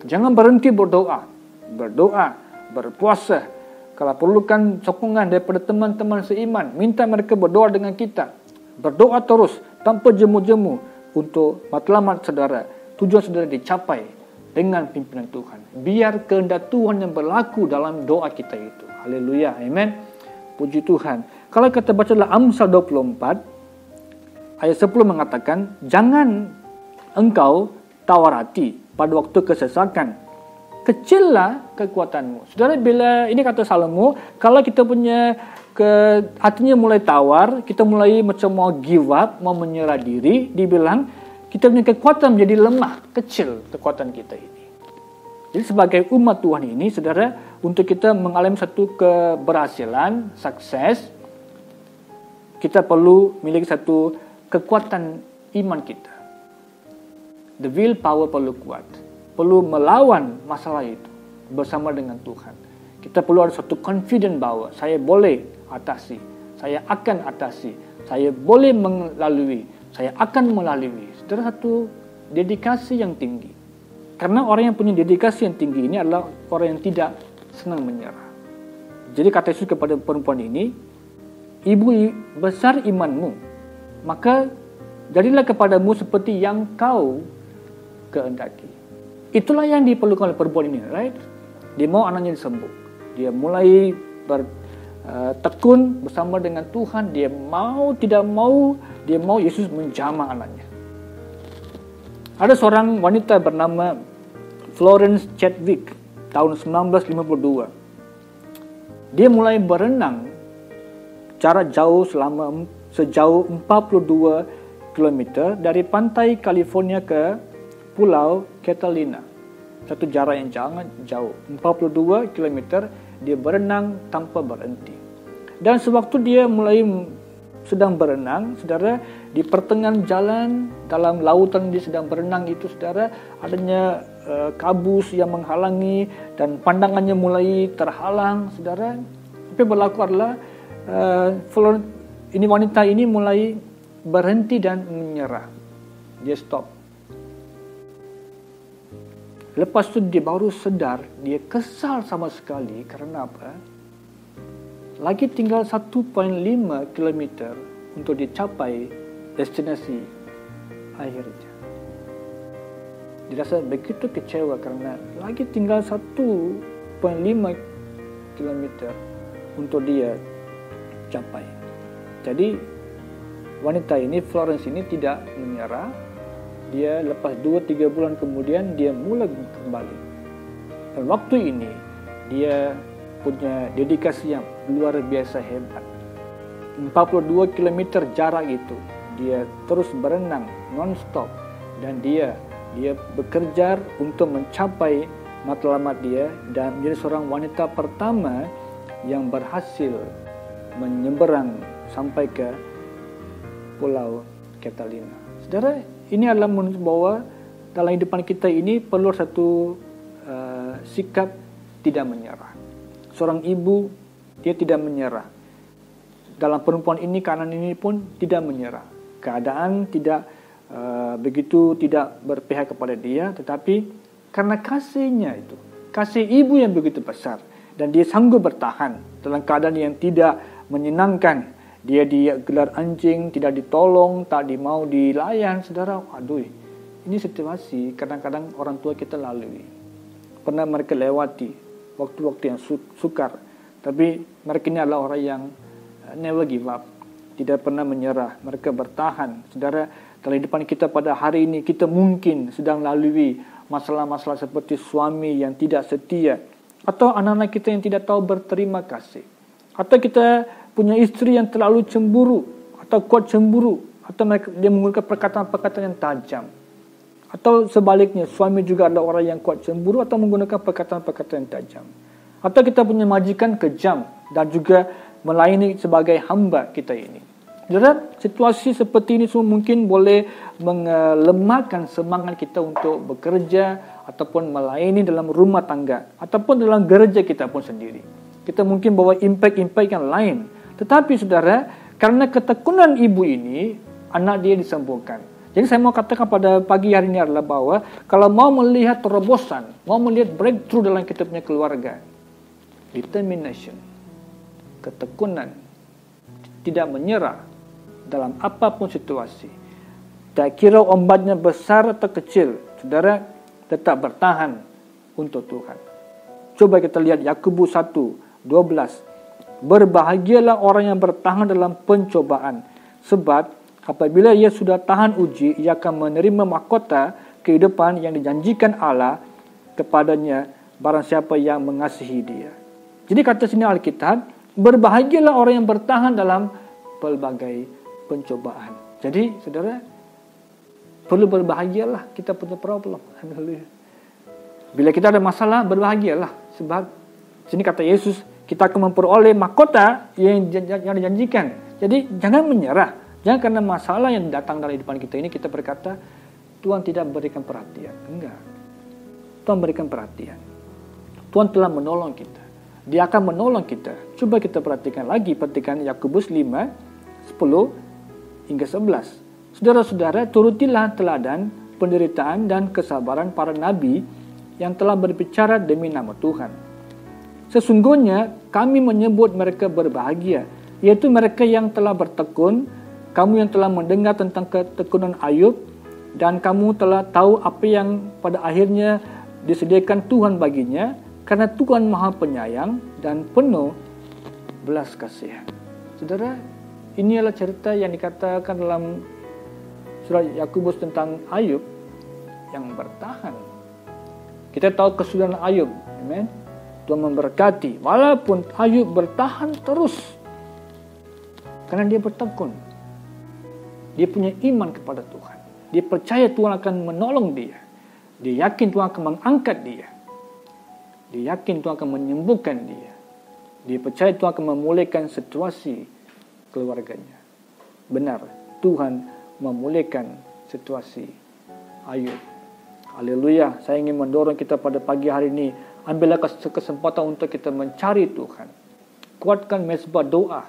Jangan berhenti berdoa. Berdoa, berpuasa. Kalau perlukan sokongan daripada teman-teman seiman, minta mereka berdoa dengan kita. Berdoa terus, tanpa jemu-jemu, untuk matlamat saudara, tujuan saudara dicapai dengan pimpinan Tuhan. Biar kehendak Tuhan yang berlaku dalam doa kita itu. Haleluya, amen. Puji Tuhan. Kalau kita baca dalam Amsal 24, ayat 10 mengatakan, jangan engkau tawar hati pada waktu kesesakan. Kecillah kekuatanmu. Saudara, bila ini kata Salomo, kalau kita punya hatinya mulai tawar, kita mulai macam mau give up, mau menyerah diri, dibilang kita punya kekuatan menjadi lemah, kecil kekuatan kita ini. Jadi sebagai umat Tuhan ini, saudara, untuk kita mengalami satu keberhasilan, sukses, kita perlu memiliki satu kekuatan iman kita. The willpower perlu kuat. Perlu melawan masalah itu bersama dengan Tuhan. Kita perlu ada satu confident bahwa saya boleh atasi, saya akan atasi, saya boleh melalui, saya akan melalui. Saudara, satu dedikasi yang tinggi. Karena orang yang punya dedikasi yang tinggi ini adalah orang yang tidak senang menyerah. Jadi kata Yesus kepada perempuan ini, ibu besar imanmu, maka jadilah kepadamu seperti yang kau kehendaki. Itulah yang diperlukan oleh perempuan ini, right? Dia mau anaknya disembuh. Dia mulai bertekun bersama dengan Tuhan. Dia mau tidak mau, dia mau Yesus menjamah anaknya. Ada seorang wanita bernama Florence Chadwick tahun 1952. Dia mulai berenang jarak jauh sejauh 42 km dari pantai California ke Pulau Catalina. Satu jarak yang sangat jauh, 42 km dia berenang tanpa berhenti. Dan sewaktu dia sedang berenang, saudara, di pertengahan jalan dalam lautan dia sedang berenang itu, saudara, adanya kabus yang menghalangi dan pandangannya mulai terhalang, saudara. Tapi berlaku adalah wanita ini mulai berhenti dan menyerah. Dia stop. Lepas itu dia baru sedar, dia kesal sama sekali. Karena apa? Lagi tinggal 1,5 km untuk dicapai destinasi akhirnya. Dia rasa begitu kecewa karena lagi tinggal 1,5 km untuk dia capai. Jadi wanita ini, Florence ini tidak menyerah. Dia lepas 2-3 bulan kemudian dia mulai kembali. Dan waktu ini dia punya dedikasi yang luar biasa hebat. 42 km jarak itu dia terus berenang non-stop. Dan dia bekerja untuk mencapai matlamat dia dan menjadi seorang wanita pertama yang berhasil menyeberang sampai ke Pulau Catalina. Saudara, ini adalah menunjukkan bahwa dalam hidupan kita ini perlu satu sikap tidak menyerah. Seorang ibu, dia tidak menyerah. Dalam perempuan ini, kanan ini pun tidak menyerah. Keadaan tidak begitu tidak berpihak kepada dia, tetapi karena kasihnya itu, kasih ibu yang begitu besar, dan dia sanggup bertahan dalam keadaan yang tidak menyenangkan, dia digelar anjing, tidak ditolong, tak mau dilayan. Saudara, aduh, ini situasi kadang-kadang orang tua kita lalui. Pernah mereka lewati waktu-waktu yang sukar. Tapi mereka ini adalah orang yang never give up. Tidak pernah menyerah. Mereka bertahan. Saudara, dalam kehidupan kita pada hari ini, kita mungkin sedang lalui masalah-masalah seperti suami yang tidak setia. Atau anak-anak kita yang tidak tahu berterima kasih. Atau kita punya istri yang terlalu cemburu. Atau kuat cemburu. Atau dia menggunakan perkataan-perkataan yang tajam. Atau sebaliknya, suami juga adalah orang yang kuat cemburu atau menggunakan perkataan-perkataan yang tajam. Atau kita punya majikan kejam dan juga melayani sebagai hamba kita ini. Jadi situasi seperti ini semua mungkin boleh melemahkan semangat kita untuk bekerja ataupun melayani dalam rumah tangga ataupun dalam gereja kita pun sendiri. Kita mungkin bawa impact-impact yang lain. Tetapi saudara, karena ketekunan ibu ini, anak dia disembuhkan. Jadi saya mau katakan pada pagi hari ini adalah bahwa kalau mau melihat terobosan, mau melihat breakthrough dalam kita punya keluarga, determination, ketekunan, tidak menyerah dalam apapun situasi. Tak kira ombaknya besar atau kecil, saudara tetap bertahan untuk Tuhan. Coba kita lihat Yakobus 1:12. Berbahagialah orang yang bertahan dalam pencobaan, sebab apabila ia sudah tahan uji, ia akan menerima mahkota kehidupan yang dijanjikan Allah kepadanya barang siapa yang mengasihi dia. Jadi kata sini Alkitab, berbahagialah orang yang bertahan dalam pelbagai pencobaan. Jadi saudara, perlu berbahagialah, kita punya problem. Bila kita ada masalah, berbahagialah. Sebab sini kata Yesus, kita akan memperoleh mahkota yang dijanjikan. Jadi jangan menyerah. Jangan karena masalah yang datang dalam kehidupan kita ini kita berkata, Tuhan tidak berikan perhatian. Enggak. Tuhan berikan perhatian. Tuhan telah menolong kita. Dia akan menolong kita. Coba kita perhatikan lagi petikan Yakobus 5:10-11. Saudara-saudara, turutilah teladan, penderitaan dan kesabaran para nabi yang telah berbicara demi nama Tuhan. Sesungguhnya kami menyebut mereka berbahagia, yaitu mereka yang telah bertekun. Kamu yang telah mendengar tentang ketekunan Ayub, dan kamu telah tahu apa yang pada akhirnya disediakan Tuhan baginya, karena Tuhan Maha Penyayang dan penuh belas kasihan. Saudara, ini adalah cerita yang dikatakan dalam surat Yakobus tentang Ayub yang bertahan. Kita tahu kesudahan Ayub, amen. Tuhan memberkati, walaupun Ayub bertahan terus, karena dia bertekun. Dia punya iman kepada Tuhan. Dia percaya Tuhan akan menolong dia. Dia yakin Tuhan akan mengangkat dia. Dia yakin Tuhan akan menyembuhkan dia. Dia percaya Tuhan akan memulihkan situasi keluarganya. Benar, Tuhan memulihkan situasi Ayub. Haleluya. Saya ingin mendorong kita pada pagi hari ini. Ambillah kesempatan untuk kita mencari Tuhan. Kuatkan mezbah doa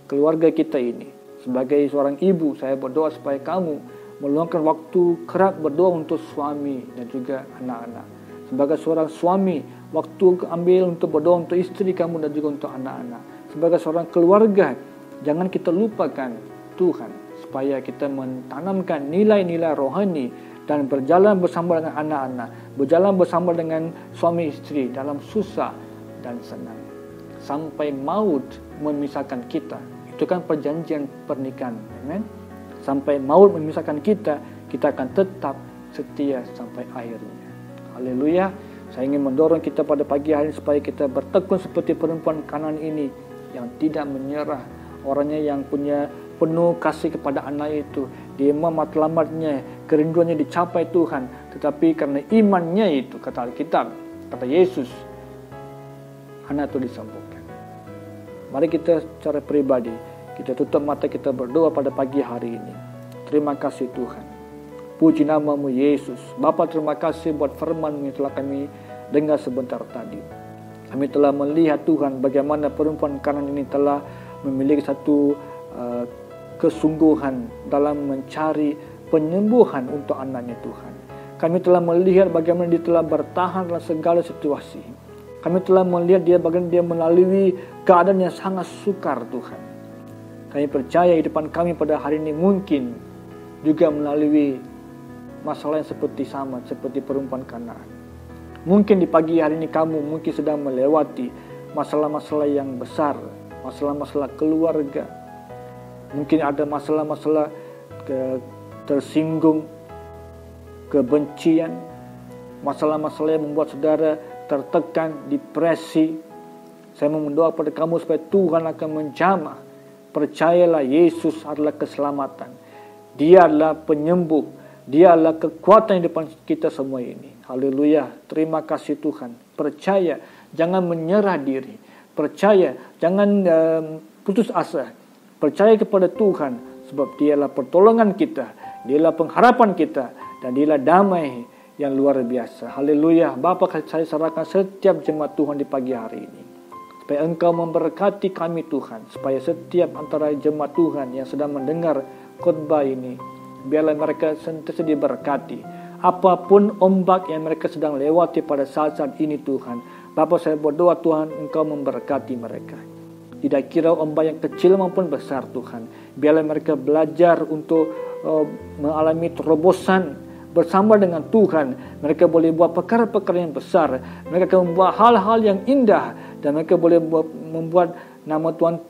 keluarga kita ini. Sebagai seorang ibu, saya berdoa supaya kamu meluangkan waktu kerap berdoa untuk suami dan juga anak-anak. Sebagai seorang suami, waktu ambil untuk berdoa untuk istri kamu dan juga untuk anak-anak. Sebagai seorang keluarga, jangan kita lupakan Tuhan, supaya kita mentanamkan nilai-nilai rohani dan berjalan bersama dengan anak-anak, berjalan bersama dengan suami istri dalam susah dan senang. Sampai maut memisahkan kita. Itu kan perjanjian pernikahan, amen. Sampai maut memisahkan kita, kita akan tetap setia sampai akhirnya. Haleluya. Saya ingin mendorong kita pada pagi hari ini supaya kita bertekun seperti perempuan Kanaan ini yang tidak menyerah. Orangnya yang punya penuh kasih kepada anak itu. Dia matlamatnya, kerinduannya dicapai Tuhan. Tetapi karena imannya itu, kata Alkitab, kata Yesus, anak itu disembuhkan. Mari kita secara pribadi, kita tutup mata, kita berdoa pada pagi hari ini. Terima kasih Tuhan. Puji nama-Mu Yesus. Bapa, terima kasih buat firman-Mu yang telah kami dengar sebentar tadi. Kami telah melihat Tuhan bagaimana perempuan Kanaan ini telah memiliki satu kesungguhan dalam mencari penyembuhan untuk anaknya Tuhan. Kami telah melihat bagaimana dia telah bertahan dalam segala situasi. Kami telah melihat dia bagaimana dia melalui keadaan yang sangat sukar Tuhan. Kami percaya hidupan kami pada hari ini mungkin juga melalui masalah yang seperti perempuan Kanaan. Mungkin di pagi hari ini kamu mungkin sedang melewati masalah-masalah yang besar, masalah-masalah keluarga. Mungkin ada masalah-masalah tersinggung, kebencian, masalah-masalah yang membuat saudara tertekan, depresi. Saya mendoa pada kamu supaya Tuhan akan menjamah. Percayalah, Yesus adalah keselamatan. Dia adalah penyembuh. Dia adalah kekuatan di depan kita semua ini. Haleluya. Terima kasih Tuhan. Percaya, jangan menyerah diri. Percaya, jangan putus asa. Percaya kepada Tuhan, sebab Dialah pertolongan kita. Dialah pengharapan kita. Dan Dialah damai yang luar biasa. Haleluya. Bapa, saya serahkan setiap jemaat Tuhan di pagi hari ini. Supaya Engkau memberkati kami Tuhan. Supaya setiap antara jemaat Tuhan yang sedang mendengar khotbah ini, biarlah mereka sentiasa diberkati. Apapun ombak yang mereka sedang lewati pada saat-saat ini Tuhan, Bapa, saya berdoa Tuhan Engkau memberkati mereka. Tidak kira ombak yang kecil maupun besar Tuhan, biarlah mereka belajar untuk mengalami terobosan bersama dengan Tuhan. Mereka boleh buat perkara-perkara yang besar. Mereka akan membuat hal-hal yang indah. Dan mereka boleh membuat nama Tuhan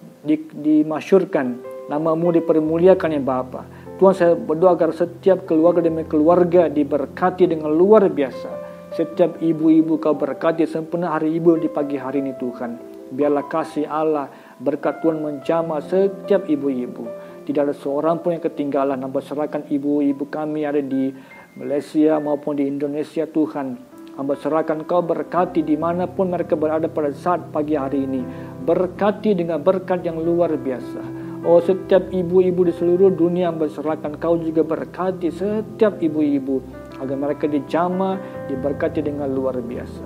dimasyurkan. Nama-Mu dipermuliakan ya Bapa. Tuhan, saya berdoa agar setiap keluarga demi keluarga diberkati dengan luar biasa. Setiap ibu-ibu Kau berkati sempurna hari ibu di pagi hari ini Tuhan. Biarlah kasih Allah, berkat Tuhan menjamah setiap ibu-ibu. Tidak ada seorang pun yang ketinggalan. Hamba serahkan ibu-ibu kami ada di Malaysia maupun di Indonesia Tuhan. Hamba serahkan Kau berkati dimanapun mereka berada pada saat pagi hari ini. Berkati dengan berkat yang luar biasa. Oh, setiap ibu-ibu di seluruh dunia hamba serahkan Kau juga berkati setiap ibu-ibu. Agar mereka dijamah, diberkati dengan luar biasa.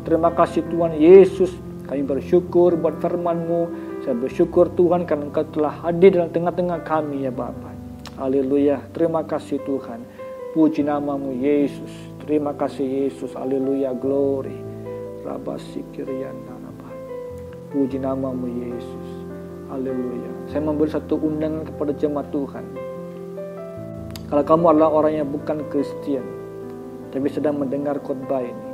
Terima kasih Tuhan Yesus. Kami bersyukur buat firman-Mu. Saya bersyukur Tuhan karena Engkau telah hadir dalam tengah-tengah kami ya Bapa. Haleluya. Terima kasih Tuhan. Puji nama-Mu Yesus. Terima kasih Yesus. Haleluya. Glory. Rabasikiriana Rabah. Puji nama-Mu Yesus. Haleluya. Saya memberi satu undangan kepada jemaat Tuhan. Kalau kamu adalah orang yang bukan Kristen, tapi sedang mendengar khotbah ini,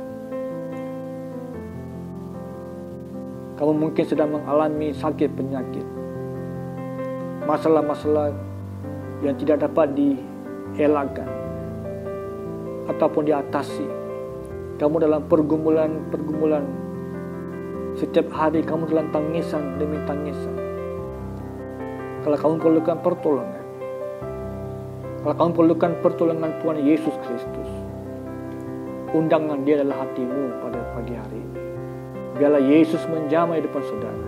kamu mungkin sedang mengalami sakit penyakit, masalah-masalah yang tidak dapat dielakkan ataupun diatasi. Kamu dalam pergumulan, setiap hari kamu dalam tangisan demi tangisan. Kalau kamu perlukan pertolongan, kalau kamu perlukan pertolongan Tuhan Yesus Kristus, undangan Dia adalah hatimu pada pagi hari ini. Biarlah Yesus menjamah hidup saudara.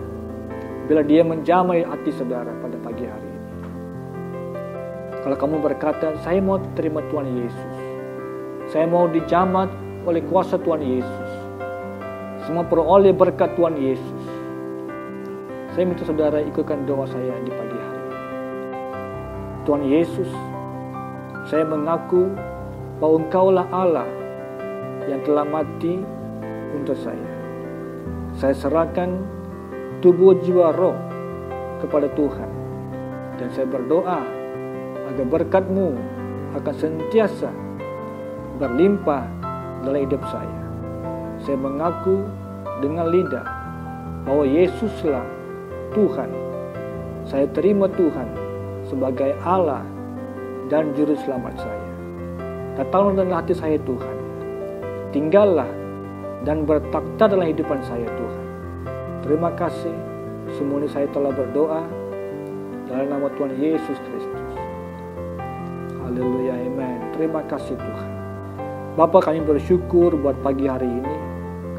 Biarlah Dia menjamah hati saudara pada pagi hari ini. Kalau kamu berkata, saya mau terima Tuhan Yesus, saya mau dijamah oleh kuasa Tuhan Yesus, semua peroleh berkat Tuhan Yesus, saya minta saudara ikutkan doa saya di pagi hari. Tuhan Yesus, saya mengaku bahwa Engkaulah Allah yang telah mati untuk saya. Saya serahkan tubuh, jiwa, roh kepada Tuhan. Dan saya berdoa agar berkat-Mu akan sentiasa berlimpah dalam hidup saya. Saya mengaku dengan lidah bahwa Yesuslah Tuhan. Saya terima Tuhan sebagai Allah dan Juru Selamat saya. Datanglah dalam hati saya Tuhan. Tinggallah dan bertakhta dalam hidupan saya Tuhan. Terima kasih. Semua ini saya telah berdoa dalam nama Tuhan Yesus Kristus. Haleluya, amen. Terima kasih Tuhan. Bapa, kami bersyukur buat pagi hari ini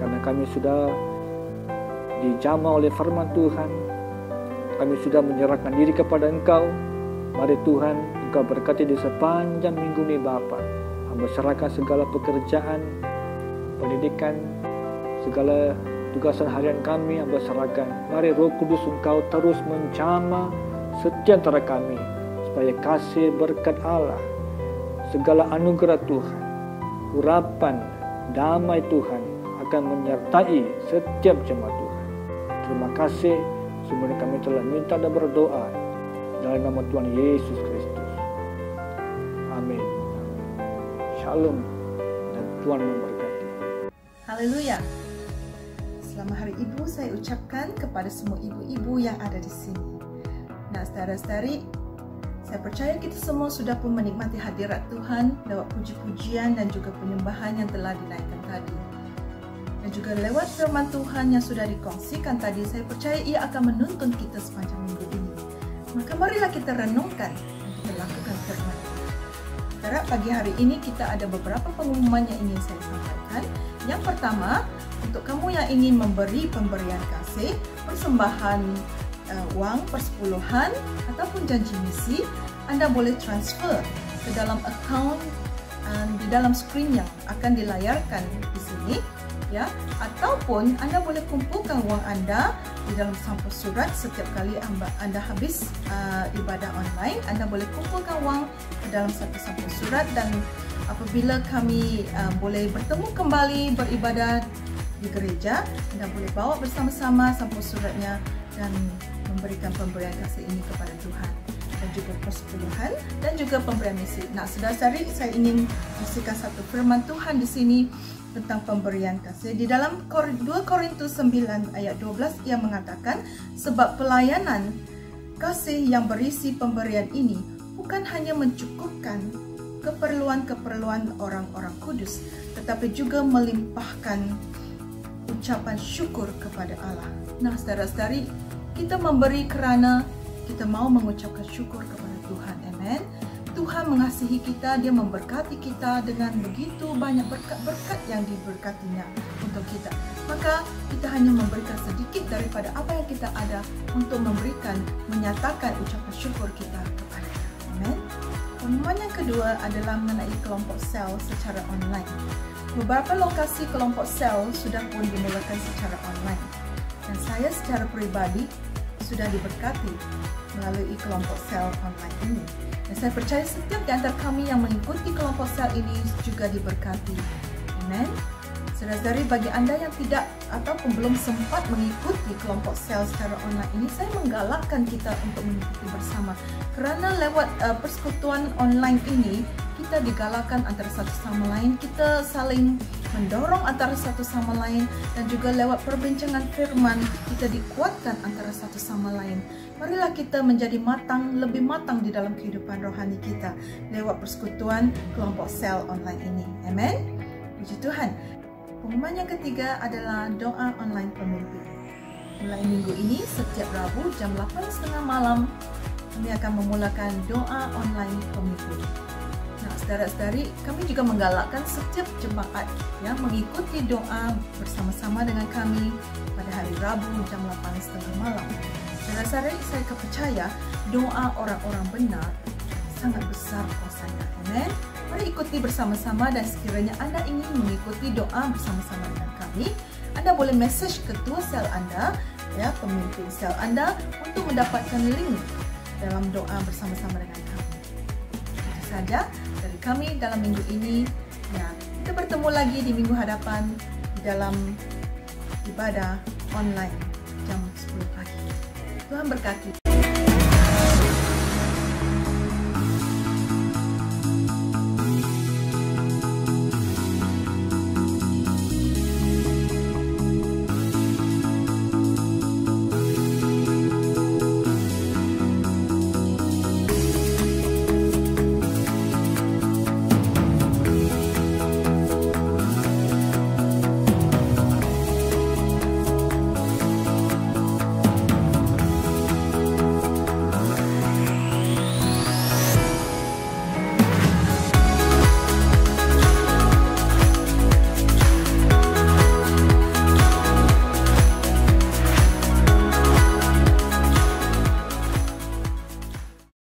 karena kami sudah dijamah oleh firman Tuhan. Kami sudah menyerahkan diri kepada Engkau. Mari Tuhan, Engkau berkati di sepanjang minggu ini Bapa. Hamba serahkan segala pekerjaan, pendidikan, segala tugasan harian kami hamba serahkan. Mari Roh Kudus Engkau terus menjamah setiap antara kami, supaya kasih berkat Allah, segala anugerah Tuhan, urapan, damai Tuhan akan menyertai setiap jemaat Tuhan. Terima kasih. Semua kami telah minta dan berdoa dalam nama Tuhan Yesus Kristus. Amin. Shalom dan Tuhan memberkati. Haleluya. Selamat Hari Ibu saya ucapkan kepada semua ibu-ibu yang ada di sini. Nah, saudara-saudari, saya percaya kita semua sudah pun menikmati hadirat Tuhan lewat puji-pujian dan juga penyembahan yang telah dinaikkan tadi. Dan juga lewat firman Tuhan yang sudah dikongsikan tadi, saya percaya ia akan menuntun kita sepanjang minggu ini. Maka marilah kita renungkan dan kita lakukan firman. Saudara, pagi hari ini kita ada beberapa pengumuman yang ingin saya sampaikan. Yang pertama, untuk kamu yang ingin memberi pemberian kasih, persembahan wang, persepuluhan ataupun janji misi, Anda boleh transfer ke dalam akaun di dalam skrin yang akan dilayarkan di sini, ya. Ataupun Anda boleh kumpulkan wang Anda di dalam sampul surat. Setiap kali Anda habis ibadah online, Anda boleh kumpulkan wang ke dalam satu sampul surat, dan apabila kami boleh bertemu kembali beribadah di gereja, Anda boleh bawa bersama-sama sampul suratnya dan memberikan pemberian kasih ini kepada Tuhan, dan juga persepuluhan dan juga pemberian misi. Nah, saudara-saudari, saya ingin kongsikan satu firman Tuhan di sini tentang pemberian kasih. Di dalam 2 Korintus 9 ayat 12 ia mengatakan, sebab pelayanan kasih yang berisi pemberian ini bukan hanya mencukupkan keperluan-keperluan orang-orang kudus, tetapi juga melimpahkan ucapan syukur kepada Allah. Nah, saudara-saudari, kita memberi kerana kita mau mengucapkan syukur kepada Tuhan. Amen. Tuhan mengasihi kita, Dia memberkati kita dengan begitu banyak berkat-berkat yang diberkatinya untuk kita. Maka kita hanya memberikan sedikit daripada apa yang kita ada untuk memberikan, menyatakan ucapan syukur kita kepada Dia. Amen. Pengumuman yang kedua adalah mengenai kelompok sel secara online. Beberapa lokasi kelompok sel sudah pun dimulakan secara online. Dan saya secara peribadi sudah diberkati melalui kelompok sel online ini. Dan saya percaya setiap di antara kami yang mengikuti kelompok sel ini juga diberkati. Amen. Saudara-saudari, bagi Anda yang tidak ataupun belum sempat mengikuti kelompok sel secara online ini, saya menggalakkan kita untuk mengikuti bersama. Kerana lewat persekutuan online ini, kita digalakkan antara satu sama lain, kita saling mendorong antara satu sama lain, dan juga lewat perbincangan firman, kita dikuatkan antara satu sama lain. Marilah kita menjadi matang, lebih matang di dalam kehidupan rohani kita lewat persekutuan kelompok sel online ini. Amen. Puji Tuhan. Pengumuman yang ketiga adalah doa online pemimpin. Mulai minggu ini, setiap Rabu jam 8:30 malam, kami akan memulakan doa online pemimpin. Nah, saudara-saudari, kami juga menggalakkan setiap jemaat yang mengikuti doa bersama-sama dengan kami pada hari Rabu jam 8:30 malam. Saudara-saudari, saya percaya doa orang-orang benar sangat besar kuasanya. Amen. Mari ikuti bersama-sama, dan sekiranya Anda ingin mengikuti doa bersama-sama dengan kami, Anda boleh message ketua sel Anda, ya, pemimpin sel Anda, untuk mendapatkan link dalam doa bersama-sama dengan kami. Itu saja dari kami dalam minggu ini. Ya, kita bertemu lagi di minggu hadapan di dalam ibadah online jam 10 pagi. Tuhan berkati.